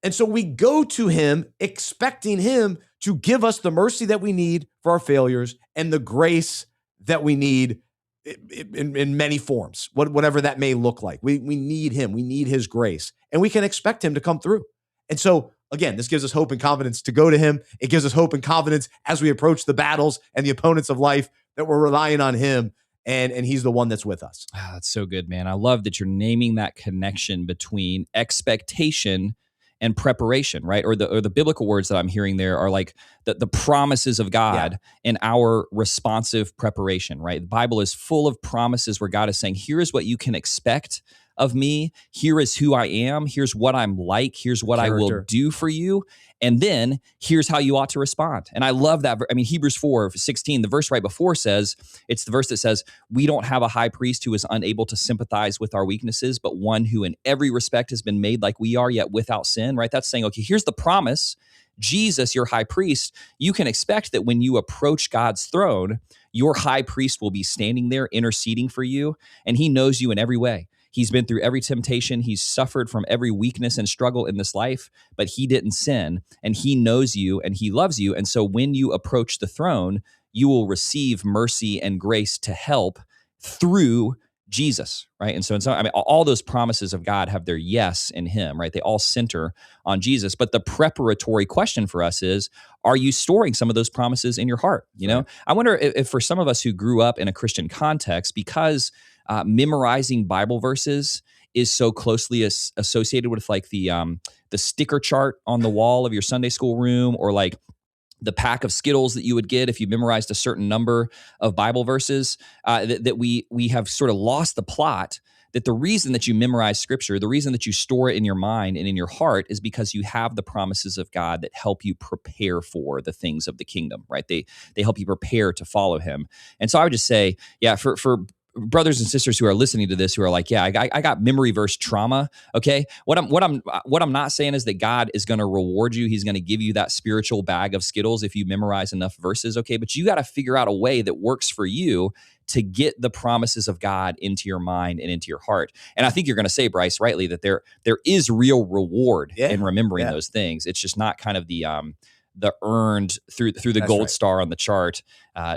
And so we go to him expecting him to give us the mercy that we need for our failures and the grace that we need in many forms, whatever that may look like. We need him. We need his grace, and we can expect him to come through. And so, again, this gives us hope and confidence to go to him. It gives us hope and confidence as we approach the battles and the opponents of life, that we're relying on him, and he's the one that's with us. That's so good, man. I love that you're naming that connection between expectation and preparation, right? Or the biblical words that I'm hearing there are like the promises of God and our responsive preparation, right? The Bible is full of promises where God is saying, here is what you can expect of me. Here is who I am. Here's what I'm like. Here's what I will do for you. And then here's how you ought to respond. And I love that. I mean, Hebrews 4:16, the verse right before says, it's the verse that says, we don't have a high priest who is unable to sympathize with our weaknesses, but one who in every respect has been made like we are, yet without sin, right? That's saying, okay, here's the promise. Jesus, your high priest, you can expect that when you approach God's throne, your high priest will be standing there interceding for you, and he knows you in every way. He's been through every temptation. He's suffered from every weakness and struggle in this life, but he didn't sin, and he knows you and he loves you. And so when you approach the throne, you will receive mercy and grace to help through Jesus, right? And so I mean, all those promises of God have their yes in him, right? They all center on Jesus. But the preparatory question for us is, are you storing some of those promises in your heart? You know, I wonder if for some of us who grew up in a Christian context, because memorizing Bible verses is so closely associated with like the sticker chart on the wall of your Sunday school room, or like the pack of Skittles that you would get if you memorized a certain number of Bible verses, that we have sort of lost the plot that the reason that you memorize scripture, the reason that you store it in your mind and in your heart is because you have the promises of God that help you prepare for the things of the kingdom, right? They help you prepare to follow him. And so I would just say, yeah, for brothers and sisters who are listening to this, who are like, yeah, I got memory verse trauma. Okay. What I'm not saying is that God is going to reward you. He's going to give you that spiritual bag of Skittles if you memorize enough verses. Okay. But you got to figure out a way that works for you to get the promises of God into your mind and into your heart. And I think you're going to say, Bryce, rightly, that there is real reward in remembering those things. It's just not kind of the earned through the gold star on the chart,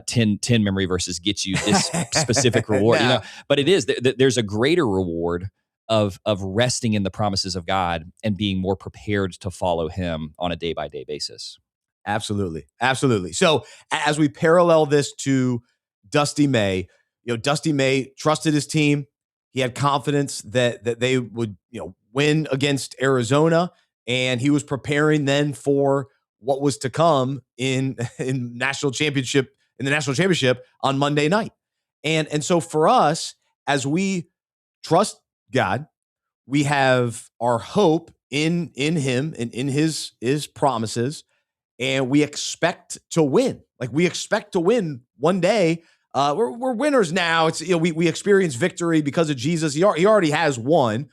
10 memory verses gets you this specific reward, you know, but it is, there's a greater reward of resting in the promises of God and being more prepared to follow him on a day-by-day basis. Absolutely. Absolutely. So as we parallel this to Dusty May, you know, Dusty May trusted his team. He had confidence that they would, you know, win against Arizona, and he was preparing then for what was to come in the national championship on Monday night. And so for us, as we trust God, we have our hope in him and in his promises, and we expect to win. Like, we expect to win one day. We're winners now. It's, you know, we experience victory because of Jesus. He already has won,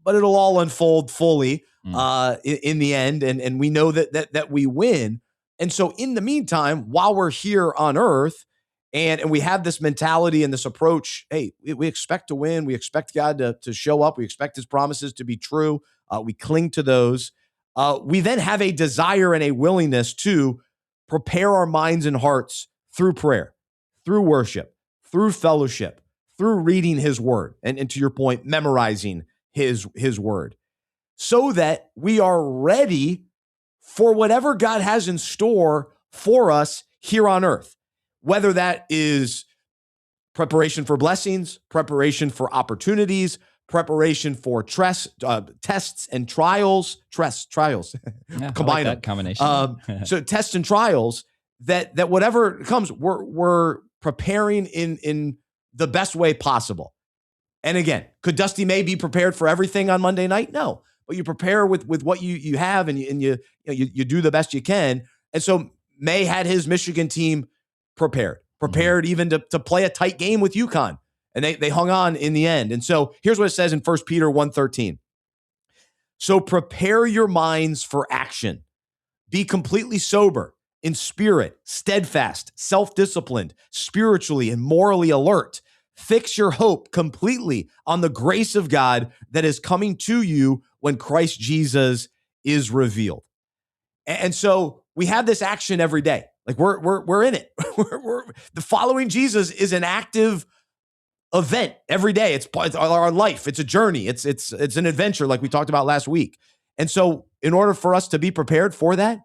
but it'll all unfold fully in the end. And we know that we win. And so in the meantime, while we're here on earth and we have this mentality and this approach, hey, we expect to win. We expect God to show up. We expect his promises to be true. We cling to those. We then have a desire and a willingness to prepare our minds and hearts through prayer, through worship, through fellowship, through reading his word. And to your point, memorizing his word, so that we are ready for whatever God has in store for us here on earth, whether that is preparation for blessings, preparation for opportunities, preparation for tests and trials, Yeah, combine like them. that combination. So tests and trials, that whatever comes, we're preparing in the best way possible. And again, could Dusty May be prepared for everything on Monday night? No, but you prepare with what you have, and you do the best you can. And so May had his Michigan team prepared even to play a tight game with UConn, and they hung on in the end. And so here's what it says in 1 Peter 1:13. So prepare your minds for action. Be completely sober, in spirit, steadfast, self-disciplined, spiritually and morally alert. Fix your hope completely on the grace of God that is coming to you when Christ Jesus is revealed. And so we have this action every day. Like, we're in it. The following Jesus is an active event every day. It's our life. It's a journey. It's an adventure, like we talked about last week. And so in order for us to be prepared for that,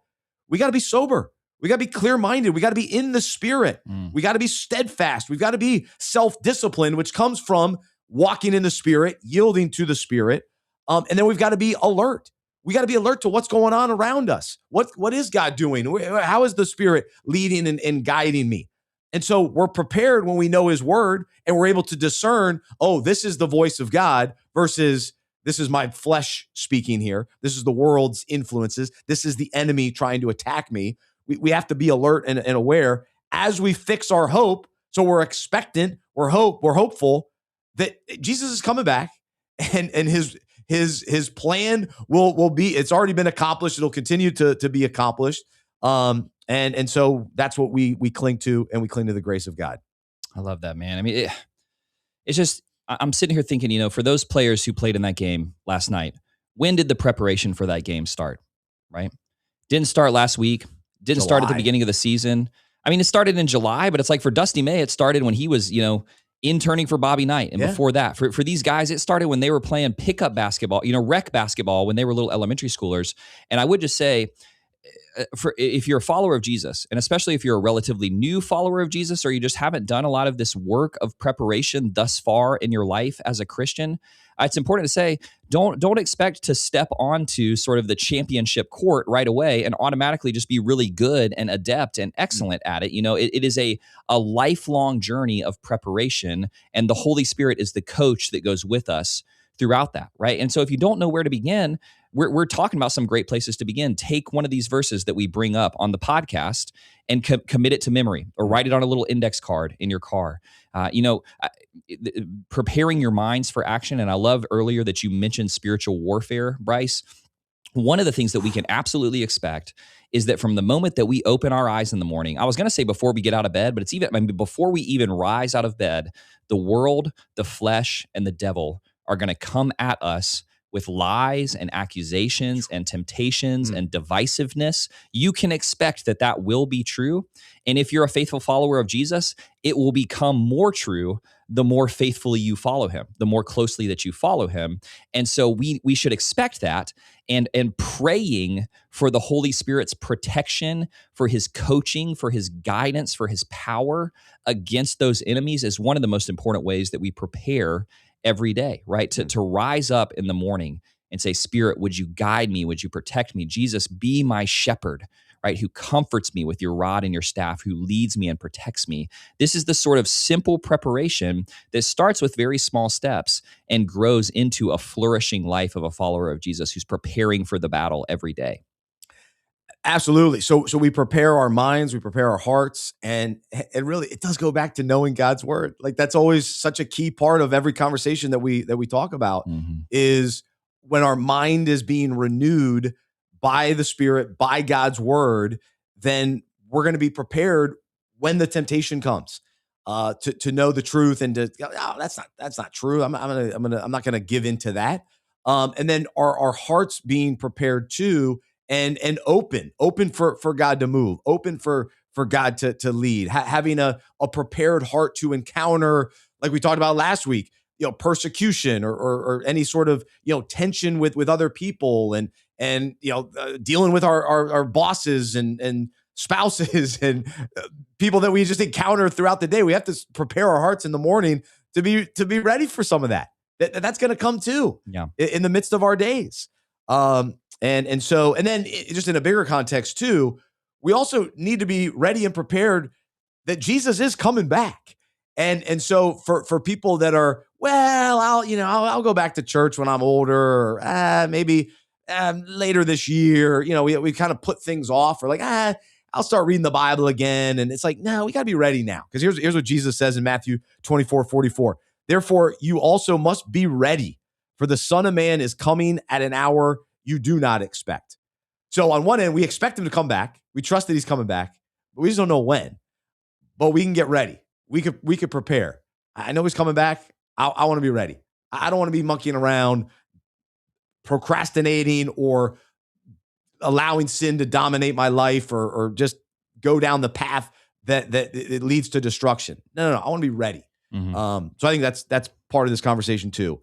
we got to be sober. We got to be clear-minded. We got to be in the Spirit. We got to be steadfast. We've got to be self-disciplined, which comes from walking in the Spirit, yielding to the Spirit. And then we've got to be alert. We got to be alert to what's going on around us. What is God doing? How is the Spirit leading and guiding me? And so we're prepared when we know his word and we're able to discern, oh, this is the voice of God versus this is my flesh speaking here. This is the world's influences. This is the enemy trying to attack me. We have to be alert and aware as we fix our hope. So we're expectant, we're hopeful that Jesus is coming back and his plan will be, it's already been accomplished. It'll continue to be accomplished. And so that's what we cling to, and we cling to the grace of God. I love that, man. I mean, it's just, I'm sitting here thinking, for those players who played in that game last night, when did the preparation for that game start, right? Didn't start last week. Didn't start at the beginning of the season. I mean, it started in July, but it's like for Dusty May, it started when he was, interning for Bobby Knight. And before that, for these guys, it started when they were playing pickup basketball, rec basketball when they were little elementary schoolers. And I would just say, if you're a follower of Jesus, and especially if you're a relatively new follower of Jesus, or you just haven't done a lot of this work of preparation thus far in your life as a Christian, it's important to say, don't expect to step onto sort of the championship court right away and automatically just be really good and adept and excellent at it. It is a lifelong journey of preparation, and the Holy Spirit is the coach that goes with us throughout that, right? And so if you don't know where to begin, we're talking about some great places to begin. Take one of these verses that we bring up on the podcast and commit it to memory, or write it on a little index card in your car. Preparing your minds for action. And I love earlier that you mentioned spiritual warfare, Bryce. One of the things that we can absolutely expect is that from the moment that we open our eyes in the morning, I was going to say before we get out of bed, but it's even before we even rise out of bed, the world, the flesh, and the devil are going to come at us with lies and accusations and temptations and divisiveness. You can expect that will be true. And if you're a faithful follower of Jesus, it will become more true the more faithfully you follow him, the more closely that you follow him. And so we should expect that, and praying for the Holy Spirit's protection, for his coaching, for his guidance, for his power against those enemies is one of the most important ways that we prepare every day, right? To rise up in the morning and say, Spirit, would you guide me? Would you protect me? Jesus, be my shepherd, right? Who comforts me with your rod and your staff, who leads me and protects me. This is the sort of simple preparation that starts with very small steps and grows into a flourishing life of a follower of Jesus who's preparing for the battle every day. Absolutely. So we prepare our minds, we prepare our hearts, and it does go back to knowing God's word. Like, that's always such a key part of every conversation that we talk about, is when our mind is being renewed by the Spirit, by God's word, then we're going to be prepared when the temptation comes, to know the truth and to, that's not true. I'm not going to give into that. And then our hearts being prepared too, and open for God to move, open for God to lead, having a prepared heart to encounter, like we talked about last week, persecution or any sort of, tension with other people, and dealing with our bosses and spouses and people that we just encounter throughout the day. We have to prepare our hearts in the morning to be ready for some of that. That's going to come too, in the midst of our days. And then just in a bigger context too, we also need to be ready and prepared that Jesus is coming back. And so for people that are, well, I'll go back to church when I'm older, or maybe later this year, we kind of put things off, or like, I'll start reading the Bible again. And it's like, no, we got to be ready now. Because here's what Jesus says in Matthew 24:44. Therefore, you also must be ready, for the Son of Man is coming at an hour you do not expect. So on one end, we expect him to come back. We trust that he's coming back, but we just don't know when. But we can get ready. We could prepare. I know he's coming back. I want to be ready. I don't want to be monkeying around, procrastinating, or allowing sin to dominate my life, or just go down the path that it leads to destruction. No. I want to be ready. So I think that's part of this conversation too.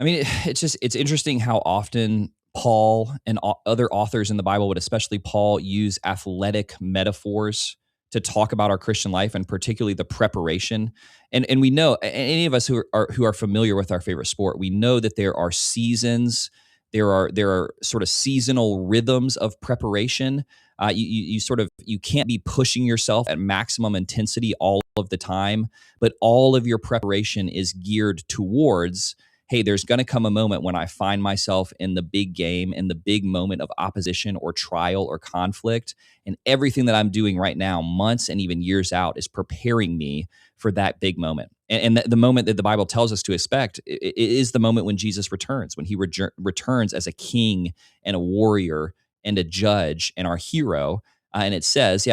I mean, it's interesting how often Paul and other authors in the Bible, but especially Paul, use athletic metaphors to talk about our Christian life, and particularly the preparation. And we know, any of us who are familiar with our favorite sport, we know that there are seasons, there are sort of seasonal rhythms of preparation. You can't be pushing yourself at maximum intensity all of the time, but all of your preparation is geared towards, hey, there's going to come a moment when I find myself in the big game, in the big moment of opposition or trial or conflict. And everything that I'm doing right now, months and even years out, is preparing me for that big moment. And the moment that the Bible tells us to expect is the moment when Jesus returns, when he returns as a king and a warrior and a judge and our hero. And it says,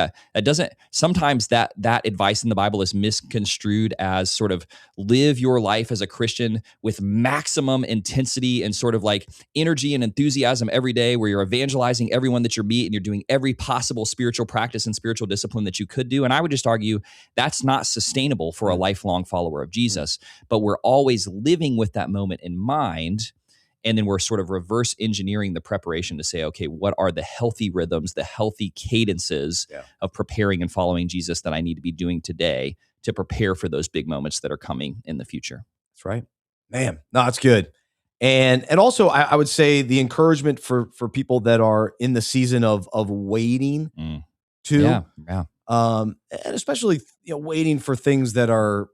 sometimes that advice in the Bible is misconstrued as sort of live your life as a Christian with maximum intensity and sort of like energy and enthusiasm every day, where you're evangelizing everyone that you meet and you're doing every possible spiritual practice and spiritual discipline that you could do. And I would just argue that's not sustainable for a lifelong follower of Jesus, but we're always living with that moment in mind. And then we're sort of reverse engineering the preparation to say, okay, what are the healthy rhythms, the healthy cadences of preparing and following Jesus that I need to be doing today to prepare for those big moments that are coming in the future? That's right. Man, no, that's good. And also I would say the encouragement for people that are in the season of waiting too. And especially, waiting for things that are,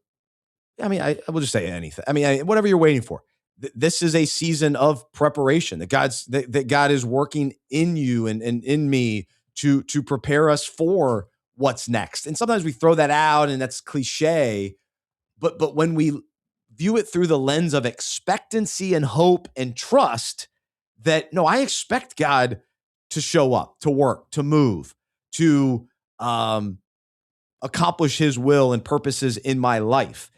I will just say anything. Whatever you're waiting for. This is a season of preparation that God is working in you and in me to prepare us for what's next. And sometimes we throw that out and that's cliche, but when we view it through the lens of expectancy and hope and trust, that no, I expect God to show up, to work, to move, to accomplish his will and purposes in my life.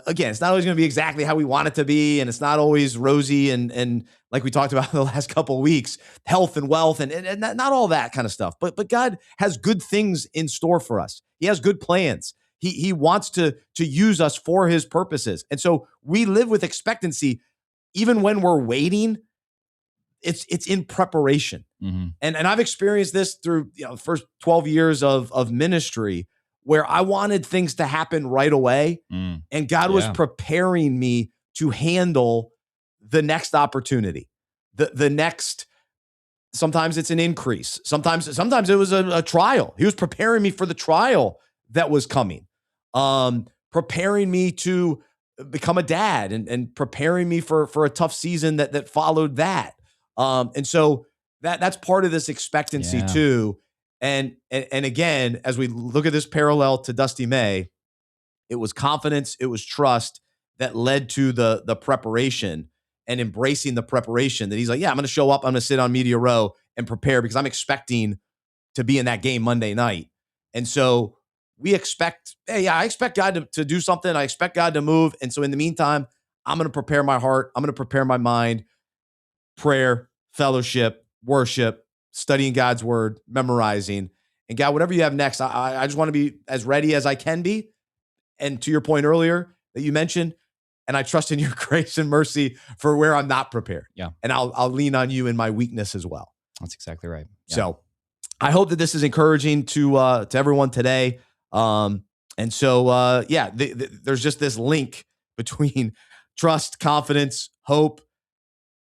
Again, it's not always going to be exactly how we want it to be, and it's not always rosy and like we talked about in the last couple of weeks, health and wealth and not all that kind of stuff. But God has good things in store for us. He has good plans. He wants to use us for his purposes. And so we live with expectancy even when we're waiting. It's in preparation. Mm-hmm. And I've experienced this through the first 12 years of ministry, where I wanted things to happen right away. And God was preparing me to handle the next opportunity, the next, sometimes it's an increase. Sometimes it was a trial. He was preparing me for the trial that was coming, preparing me to become a dad and preparing me for a tough season that followed that. And so that's part of this expectancy too. And again, as we look at this parallel to Dusty May, it was confidence, it was trust that led to the preparation and embracing the preparation, that he's like, I'm going to show up, I'm going to sit on media row and prepare because I'm expecting to be in that game Monday night. And so we expect, I expect God to do something. I expect God to move. And so in the meantime, I'm going to prepare my heart. I'm going to prepare my mind, prayer, fellowship, worship, studying God's word, memorizing. And God, whatever you have next, I just want to be as ready as I can be. And to your point earlier that you mentioned, and I trust in your grace and mercy for where I'm not prepared. Yeah. And I'll lean on you in my weakness as well. That's exactly right. Yeah. So I hope that this is encouraging to everyone today. And so, there's just this link between trust, confidence, hope,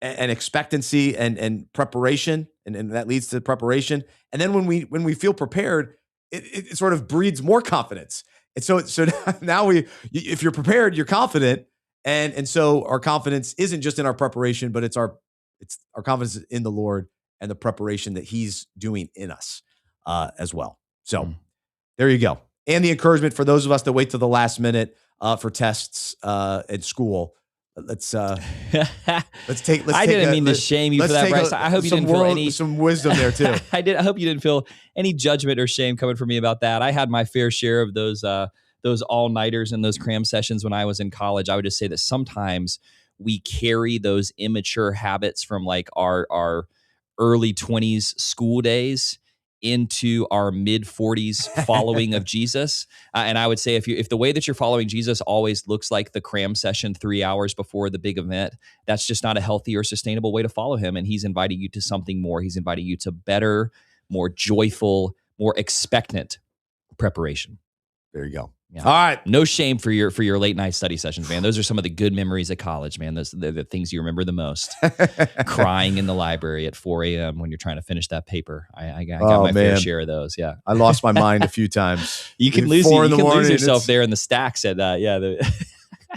and expectancy and preparation. And that leads to preparation. And then when we feel prepared, it sort of breeds more confidence. And so now if you're prepared, you're confident. And so our confidence isn't just in our preparation, but it's our confidence in the Lord and the preparation that he's doing in us as well. So there you go. And the encouragement for those of us that wait till the last minute for tests at school. Let's take. I didn't mean to shame you for that, Bryce. I hope you didn't feel some wisdom there too. I hope you didn't feel any judgment or shame coming from me about that. I had my fair share of those all-nighters and those cram sessions when I was in college. I would just say that sometimes we carry those immature habits from like our early 20s school days into our mid 40s following of Jesus. And I would say if the way that you're following Jesus always looks like the cram session 3 hours before the big event, that's just not a healthy or sustainable way to follow him. And he's inviting you to something more. He's inviting you to better, more joyful, more expectant preparation. There you go. Yeah. All right. No shame for your late night study sessions, man. Those are some of the good memories at college, man. Those are the things you remember the most. Crying in the library at 4 a.m. when you're trying to finish that paper. I got my fair share of those. Yeah. I lost my mind a few times. You can lose yourself there in the stacks at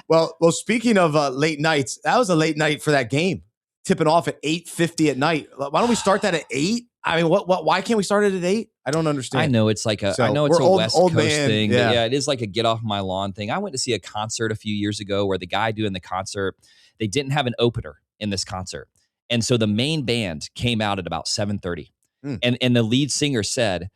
Well, speaking of late nights, that was a late night for that game. Tipping off at 8:50 at night. Why don't we start that at 8? I mean, why can't we start it at 8? I don't understand. I know it's like it's a West Coast thing. Yeah. But yeah, it is like a get off my lawn thing. I went to see a concert a few years ago where the guy doing the concert, they didn't have an opener in this concert. And so the main band came out at about 7:30. And the lead singer said,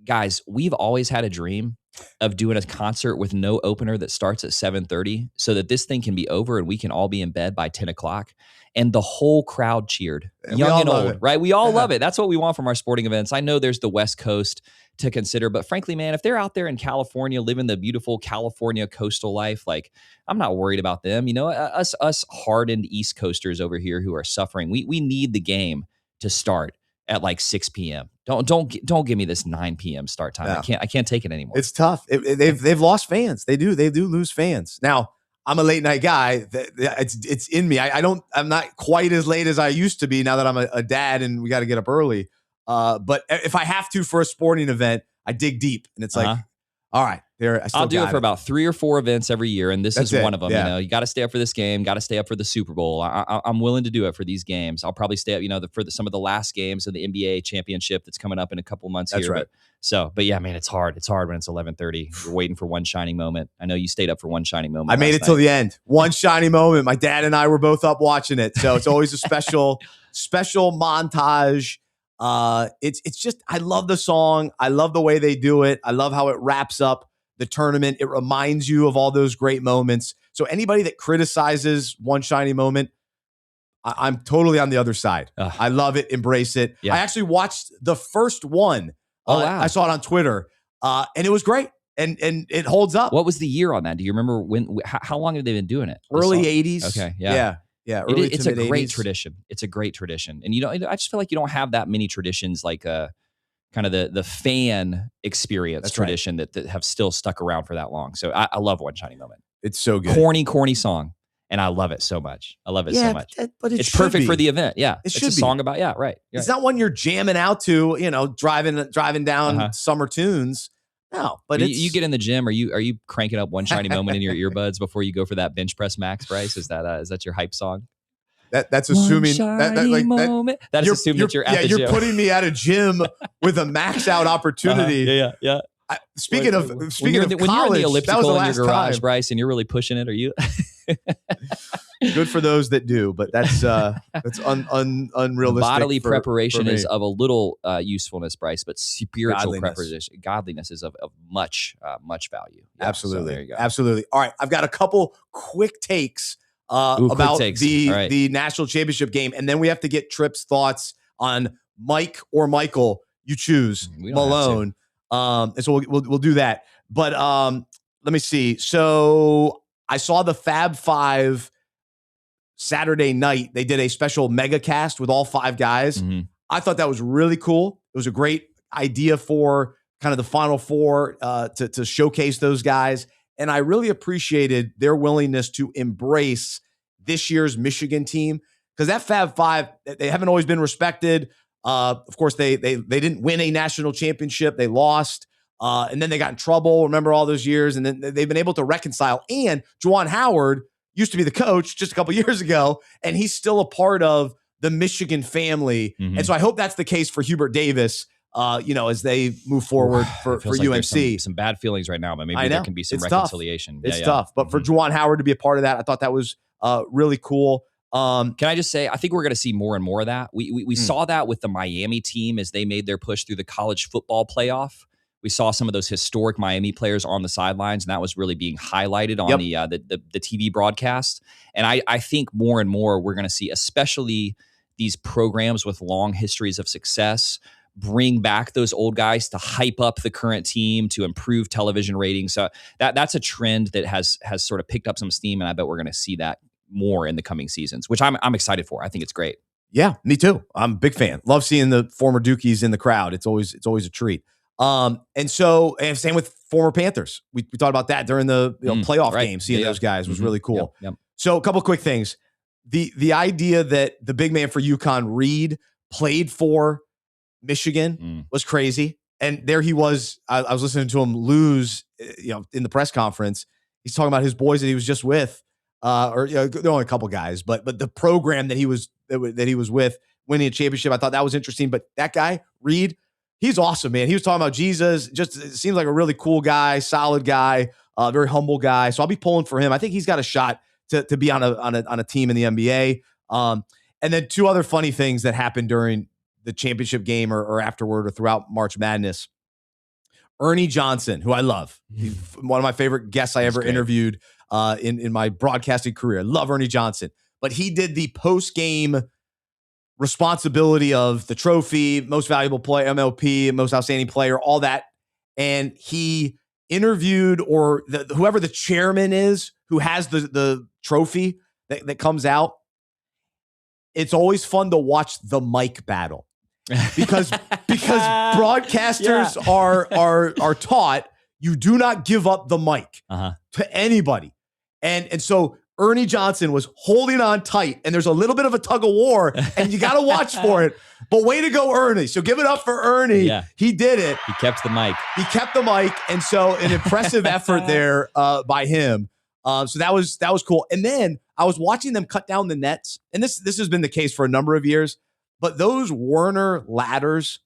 guys, we've always had a dream of doing a concert with no opener that starts at 7:30 so that this thing can be over and we can all be in bed by 10 o'clock. And the whole crowd cheered, young and old, right? We all love it. That's what we want from our sporting events. I know there's the West Coast to consider, but frankly, man, if they're out there in California living the beautiful California coastal life, like I'm not worried about them. You know, us hardened East Coasters over here who are suffering, we need the game to start at like 6 p.m. Don't give me this 9 p.m. start time. I can't take it anymore. It's tough. They've lost fans. They do lose fans. Now, I'm a late night guy. It's in me. I'm not quite as late as I used to be now that I'm a dad and we got to get up early. But if I have to for a sporting event, I dig deep and it's like, all right, I'll do it for about 3 or 4 events every year, and this is one of them. Yeah. You know, you got to stay up for this game, got to stay up for the Super Bowl. I'm willing to do it for these games. I'll probably stay up, for some of the last games of the NBA championship that's coming up in a couple months. That's here. Right. But yeah, man, it's hard. It's hard when it's 11:30. You're waiting for one shining moment. I know you stayed up for one shining moment. I made it till the end. One shining moment. My dad and I were both up watching it, so it's always a special montage. It's just, I love the song. I love the way they do it. I love how it wraps up the tournament. It reminds you of all those great moments. So anybody that criticizes one shiny moment, I'm totally on the other side. I love it. Embrace it. Yeah. I actually watched the first one. Wow. I saw it on Twitter, and it was great. And it holds up. What was the year on that? Do you remember how long have they been doing it? Early 80s. Okay. Yeah. Yeah. It's a great tradition. It's a great tradition. And I just feel like you don't have that many traditions like kind of the fan experience tradition that have still stuck around for that long. So I love One Shiny Moment. It's so good. Corny song. And I love it so much. I love it so much. But it's perfect for the event. Yeah. It's a song about, right. It's not one you're jamming out to, driving down summer tunes. No, but you get in the gym. Are you cranking up One Shiny Moment in your earbuds before you go for that bench press max, Bryce? Is that your hype song? That's assuming that that's assuming that you're at the gym. You're putting me at a gym with a max out opportunity. Yeah. Speaking of college, when you're in the elliptical in your garage, Bryce, and you're really pushing it, are you? Good for those that do, but that's unrealistic. Bodily preparation is of a little usefulness, Bryce, but spiritual preparation, godliness is of much value. Yeah, absolutely, so there you go. Absolutely. All right, I've got a couple quick takes about the national championship game, and then we have to get Tripp's thoughts on Mike or Michael. You choose. Malone. And so we'll do that. But let me see. So I saw the Fab Five Saturday night. They did a special mega cast with all 5 guys. Mm-hmm. I thought that was really cool. It was a great idea for kind of the Final Four to showcase those guys. And I really appreciated their willingness to embrace this year's Michigan team, because that Fab Five, they haven't always been respected. Of course, they didn't win a national championship. They lost, and then they got in trouble. Remember all those years, and then they've been able to reconcile. And Juwan Howard used to be the coach just a couple years ago, and he's still a part of the Michigan family. Mm-hmm. And so I hope that's the case for Hubert Davis. As they move forward for UNC. Some bad feelings right now, but maybe there can be some reconciliation. It's tough. But for Juwan Howard to be a part of that, I thought that was really cool. Can I just say, I think we're going to see more and more of that. We saw that with the Miami team as they made their push through the college football playoff. We saw some of those historic Miami players on the sidelines, and that was really being highlighted on the TV broadcast. And I think more and more we're going to see, especially these programs with long histories of success, bring back those old guys to hype up the current team, to improve television ratings. So that's a trend that has sort of picked up some steam, and I bet we're going to see that more in the coming seasons, which I'm excited for. I think it's great. Yeah, me too. I'm a big fan. Love seeing the former Dukies in the crowd. It's always a treat. And same with former Panthers. We talked about that during the playoff game. Seeing those guys was really cool. Yep. So a couple of quick things. The idea that the big man for UConn, Reed, played for Michigan was crazy. And there he was. I was listening to him lose, in the press conference. He's talking about his boys that he was just with, there were only a couple guys, but the program that he was with winning a championship. I thought that was interesting. But that guy, Reed, he's awesome, man. He was talking about Jesus. Just seems like a really cool guy, solid guy, very humble guy. So I'll be pulling for him. I think he's got a shot to be on a team in the NBA. And then two other funny things that happened during the championship game or afterward or throughout March Madness. Ernie Johnson, who I love. He's one of my favorite guests I ever interviewed in my broadcasting career. I love Ernie Johnson. But he did the post-game responsibility of the trophy, most valuable player, MLP, most outstanding player, all that. And he interviewed whoever the chairman is who has the trophy that comes out. It's always fun to watch the mic battle because broadcasters are taught you do not give up the mic to anybody. And so Ernie Johnson was holding on tight, and there's a little bit of a tug of war, and you got to watch for it. But way to go, Ernie. So give it up for Ernie. Yeah. He did it. He kept the mic. And so an impressive effort there by him. So that was cool. And then I was watching them cut down the nets, and this has been the case for a number of years, but those Werner ladders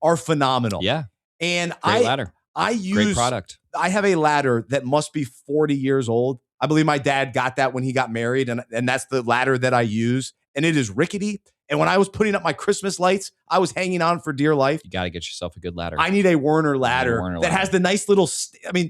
are phenomenal. Yeah. And great ladder. Great product. I have a ladder that must be 40 years old. I believe my dad got that when he got married, and that's the ladder that I use. And it is rickety. And when I was putting up my Christmas lights, I was hanging on for dear life. You got to get yourself a good ladder. I need a Werner ladder that has the nice little,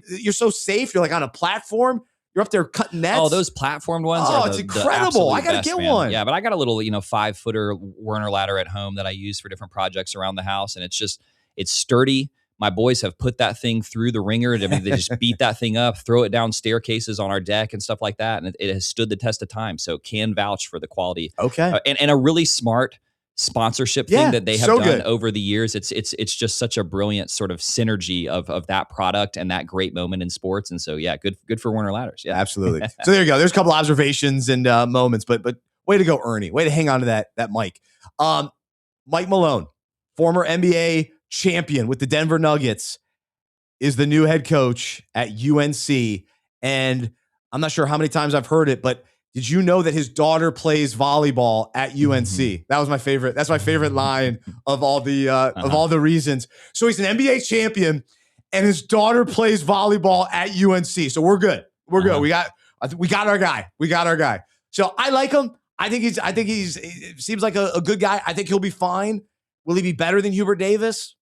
you're so safe. You're like on a platform. You're up there cutting nets. Oh, those platformed ones. It's incredible. I got to get one. Yeah, but I got a little, 5-footer Werner ladder at home that I use for different projects around the house. And it's sturdy. My boys have put that thing through the ringer. They just beat that thing up, throw it down staircases on our deck and stuff like that. And it has stood the test of time. So can vouch for the quality. Okay. And a really smart sponsorship thing that they have done over the years. It's just such a brilliant sort of synergy of that product and that great moment in sports. And so, yeah, good for Werner ladders. Yeah, absolutely. So there you go. There's a couple observations and moments, but way to go, Ernie. Way to hang on to that mic. Mike Malone, former NBA champion with the Denver Nuggets, is the new head coach at UNC. And I'm not sure how many times I've heard it, but did you know that his daughter plays volleyball at UNC? That was my favorite. That's my favorite line of all the reasons. So he's an NBA champion, and his daughter plays volleyball at UNC. So we're good. We're good. We got our guy. So I like him. I think he's seems like a good guy. I think he'll be fine. Will he be better than Hubert Davis?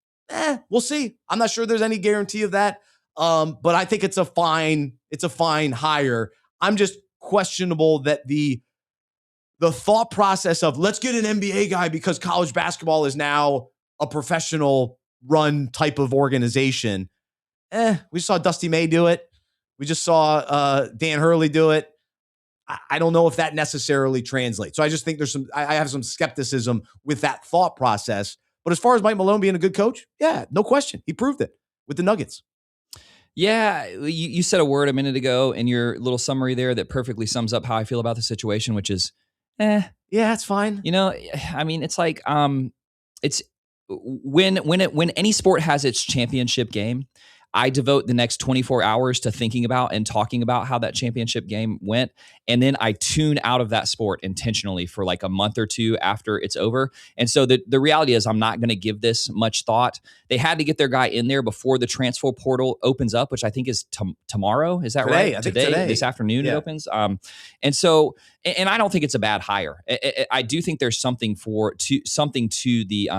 We'll see. I'm not sure there's any guarantee of that. But I think it's a fine hire. I'm just questionable that the thought process of let's get an NBA guy because college basketball is now a professional run type of organization. We saw Dusty May do it. We just saw Dan Hurley do it. I don't know if that necessarily translates. So I just think I have some skepticism with that thought process. But as far as Mike Malone being a good coach, yeah, no question. He proved it with the Nuggets. Yeah, you said a word a minute ago in your little summary there that perfectly sums up how I feel about the situation, which is, yeah, it's fine. It's like, it's when any sport has its championship game, I devote the next 24 hours to thinking about and talking about how that championship game went. And then I tune out of that sport intentionally for like a month or two after it's over. And so the reality is I'm not going to give this much thought. They had to get their guy in there before the transfer portal opens up, which I think is tomorrow. Is that today, right? I think today. This afternoon it opens. And I don't think it's a bad hire. I do think there's something to the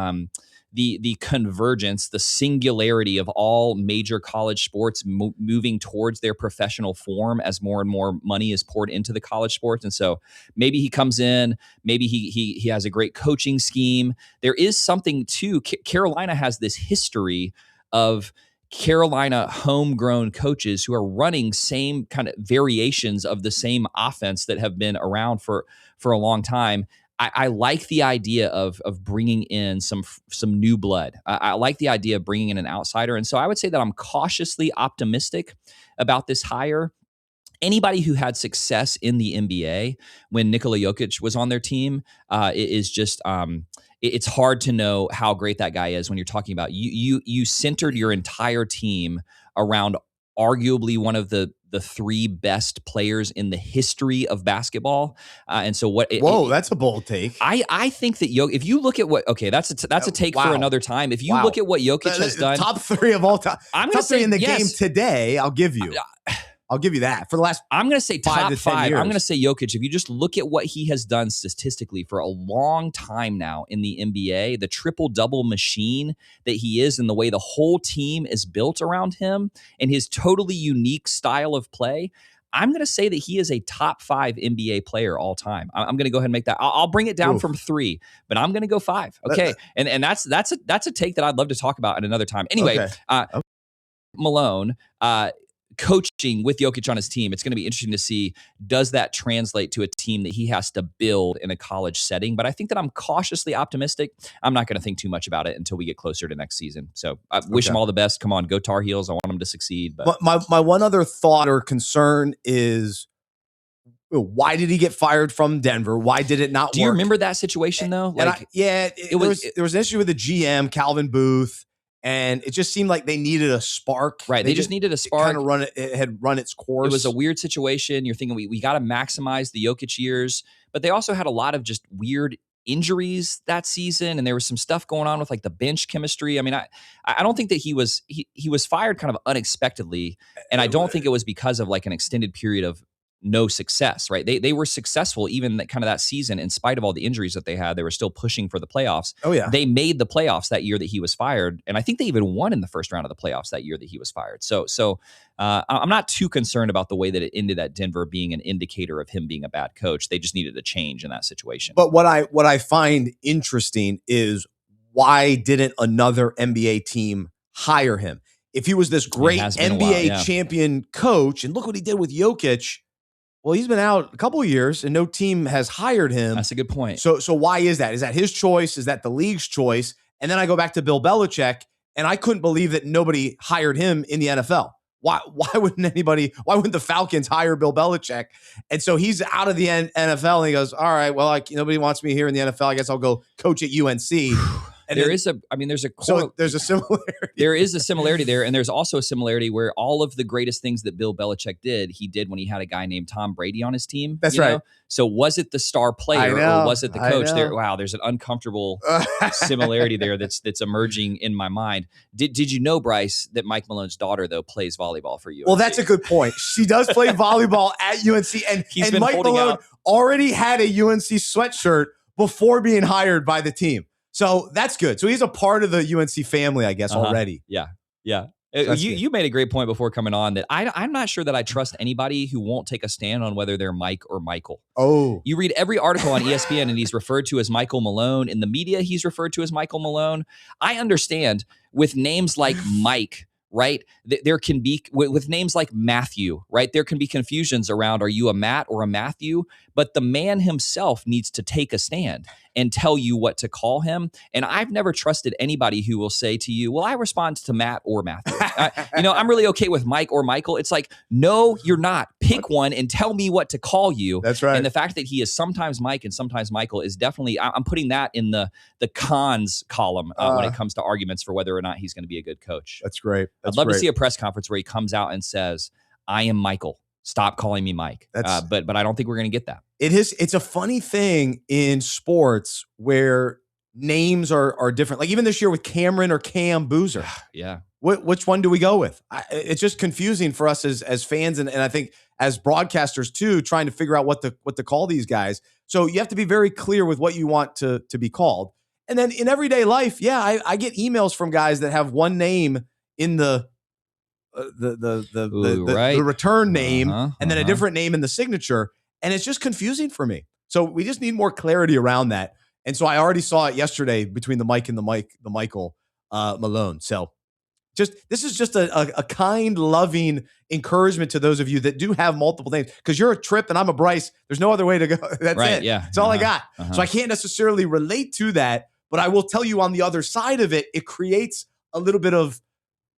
the convergence, the singularity of all major college sports moving towards their professional form as more and more money is poured into the college sports. And so maybe he comes in, maybe he has a great coaching scheme. There is something too. Carolina has this history of Carolina homegrown coaches who are running same kind of variations of the same offense that have been around for a long time. I like the idea of bringing in some new blood. I like the idea of bringing in an outsider. And so I would say that I'm cautiously optimistic about this hire. Anybody who had success in the NBA when Nikola Jokic was on their team is just it's hard to know how great that guy is when you're talking about you centered your entire team around arguably one of the three best players in the history of basketball. And so that's a bold take. I think that if you look at that's a take for another time. If you look at what Jokic has done, top three of all time. I'm going to say in the game today. I'll give you that for the last. I'm going to say top 5. Years. I'm going to say Jokic. If you just look at what he has done statistically for a long time now in the NBA, the triple-double machine that he is, and the way the whole team is built around him, and his totally unique style of play, I'm going to say that he is a top 5 NBA player all time. I'm going to go ahead and make that. I'll bring it down from 3, but I'm going to go 5. Okay, and that's a take that I'd love to talk about at another time. Anyway, Malone. Coaching with Jokic on his team, it's going to be interesting to see, does that translate to a team that he has to build in a college setting? But I think that I'm cautiously optimistic. I'm not going to think too much about it until we get closer to next season. So I wish him all the best. Come on, go Tar Heels. I want him to succeed. But my one other thought or concern is, why did he get fired from Denver? Why did it not work? Do you remember that situation though? There was an issue with the GM, Calvin Booth. And it just seemed like they needed a spark. Right. They just needed a spark. It had run its course. It was a weird situation. You're thinking we got to maximize the Jokic years, but they also had a lot of just weird injuries that season. And there was some stuff going on with like the bench chemistry. I mean, I don't think that he was fired kind of unexpectedly. And I don't think it was because of like an extended period of no success, right? They were successful even that season in spite of all the injuries that they had. They were still pushing for the playoffs. Oh yeah. They made the playoffs that year that he was fired. And I think they even won in the first round of the playoffs that year that he was fired. So I'm not too concerned about the way that it ended at Denver being an indicator of him being a bad coach. They just needed a change in that situation. But what I find interesting is, why didn't another NBA team hire him? If he was this great NBA champion coach, and look what he did with Jokic. Well, he's been out a couple of years and no team has hired him. That's a good point. So why is that? Is that his choice? Is that the league's choice? And then I go back to Bill Belichick, and I couldn't believe that nobody hired him in the NFL. Why wouldn't the Falcons hire Bill Belichick? And so he's out of the NFL, and he goes, all right, well, nobody wants me here in the NFL. I guess I'll go coach at UNC. And there's a similarity. There is a similarity there. And there's also a similarity where all of the greatest things that Bill Belichick did, he did when he had a guy named Tom Brady on his team. That's right. So was it the star player or was it the coach? There's an uncomfortable similarity there that's emerging in my mind. Did you know, Bryce, that Mike Malone's daughter, though, plays volleyball for UNC? Well, that's a good point. She does play volleyball at UNC. And Mike Malone already had a UNC sweatshirt before being hired by the team. So that's good. So he's a part of the UNC family, I guess, already. Yeah. You made a great point before coming on that I'm not sure that I trust anybody who won't take a stand on whether they're Mike or Michael. Oh. You read every article on ESPN and he's referred to as Michael Malone. In the media, he's referred to as Michael Malone. I understand with names like Mike, right? There can be, with names like Matthew, right? There can be confusions around, are you a Matt or a Matthew? But the man himself needs to take a stand and tell you what to call him. And I've never trusted anybody who will say to you, well, I respond to Matt or Matthew. I'm really okay with Mike or Michael. It's like, no, you're not. Pick one and tell me what to call you. That's right. And the fact that he is sometimes Mike and sometimes Michael is definitely, I'm putting that in the cons column when it comes to arguments for whether or not he's going to be a good coach. That's great. I'd love to see a press conference where he comes out and says, I am Michael. Stop calling me Mike. But I don't think we're going to get that. It's a funny thing in sports where names are different. Like even this year with Cameron or Cam Boozer. Yeah. Which one do we go with? It's just confusing for us as fans and I think as broadcasters too, trying to figure out what to call these guys. So you have to be very clear with what you want to be called. And then in everyday life, I get emails from guys that have one name in the return name and then a different name in the signature. And it's just confusing for me. So we just need more clarity around that. And so I already saw it yesterday between the Mike and the Michael Malone. So this is just a kind, loving encouragement to those of you that do have multiple names, because you're a Trip and I'm a Bryce. There's no other way to go. That's right, it. Yeah. That's all I got. So I can't necessarily relate to that, but I will tell you on the other side of it, it creates a little bit of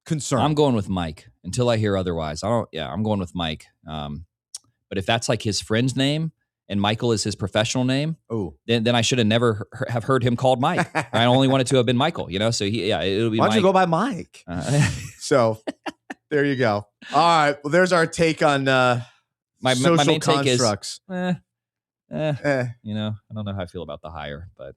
concern. I'm going with Mike until I hear otherwise. I'm going with Mike. But if that's like his friend's name and Michael is his professional name, then I should have never have heard him called Mike. I only wanted to have been Michael, So it'll be. Why don't Mike. you go by Mike? So there you go. All right. Well, there's our take on my main constructs. Take is, I don't know how I feel about the hire, but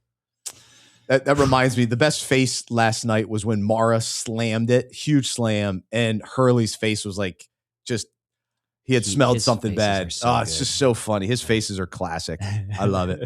that reminds me. The best face last night was when Mara slammed it, huge slam, and Hurley's face was like just. He had smelled something bad. It's just so funny. His faces are classic. I love it.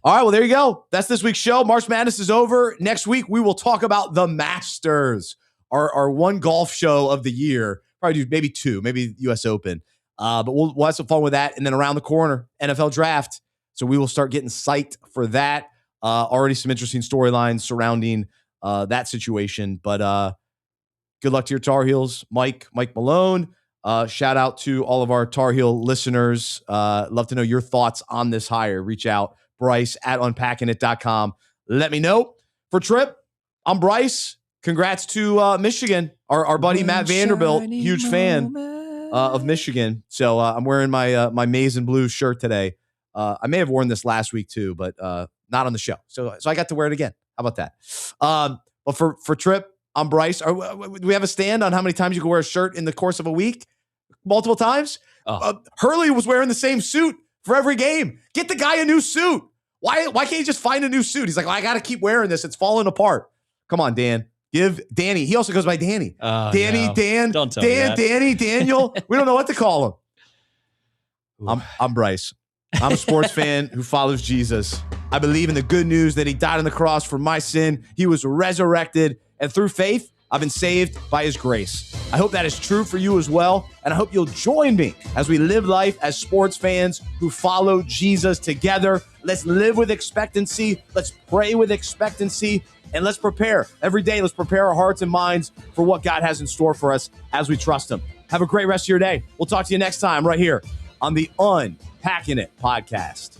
All right, well, there you go. That's this week's show. March Madness is over. Next week, we will talk about the Masters, our one golf show of the year. Probably do maybe two, maybe U.S. Open. But we'll have some fun with that. And then around the corner, NFL draft. So we will start getting psyched for that. Already some interesting storylines surrounding that situation. But good luck to your Tar Heels, Mike Malone. Shout out to all of our Tar Heel listeners. Love to know your thoughts on this hire. Reach out, Bryce at unpackingit.com. Let me know. For Trip, I'm Bryce. Congrats to Michigan. Our buddy Matt Vanderbilt, huge fan of Michigan. So I'm wearing my maize and blue shirt today. I may have worn this last week too, but not on the show. So I got to wear it again. How about that? But for Trip, I'm Bryce. Do we have a stand on how many times you can wear a shirt in the course of a week? Multiple times? Hurley was wearing the same suit for every game. Get the guy a new suit. Why can't he just find a new suit? He's like, I got to keep wearing this. It's falling apart. Come on, Dan. Give Danny. He also goes by Danny. Danny, no. Dan. Don't tell Dan, me that. Danny, Daniel. We don't know what to call him. I'm Bryce. I'm a sports fan who follows Jesus. I believe in the good news that he died on the cross for my sin. He was resurrected. And through faith, I've been saved by his grace. I hope that is true for you as well. And I hope you'll join me as we live life as sports fans who follow Jesus together. Let's live with expectancy. Let's pray with expectancy. And let's prepare. Every day, let's prepare our hearts and minds for what God has in store for us as we trust him. Have a great rest of your day. We'll talk to you next time right here on the Unpacking It podcast.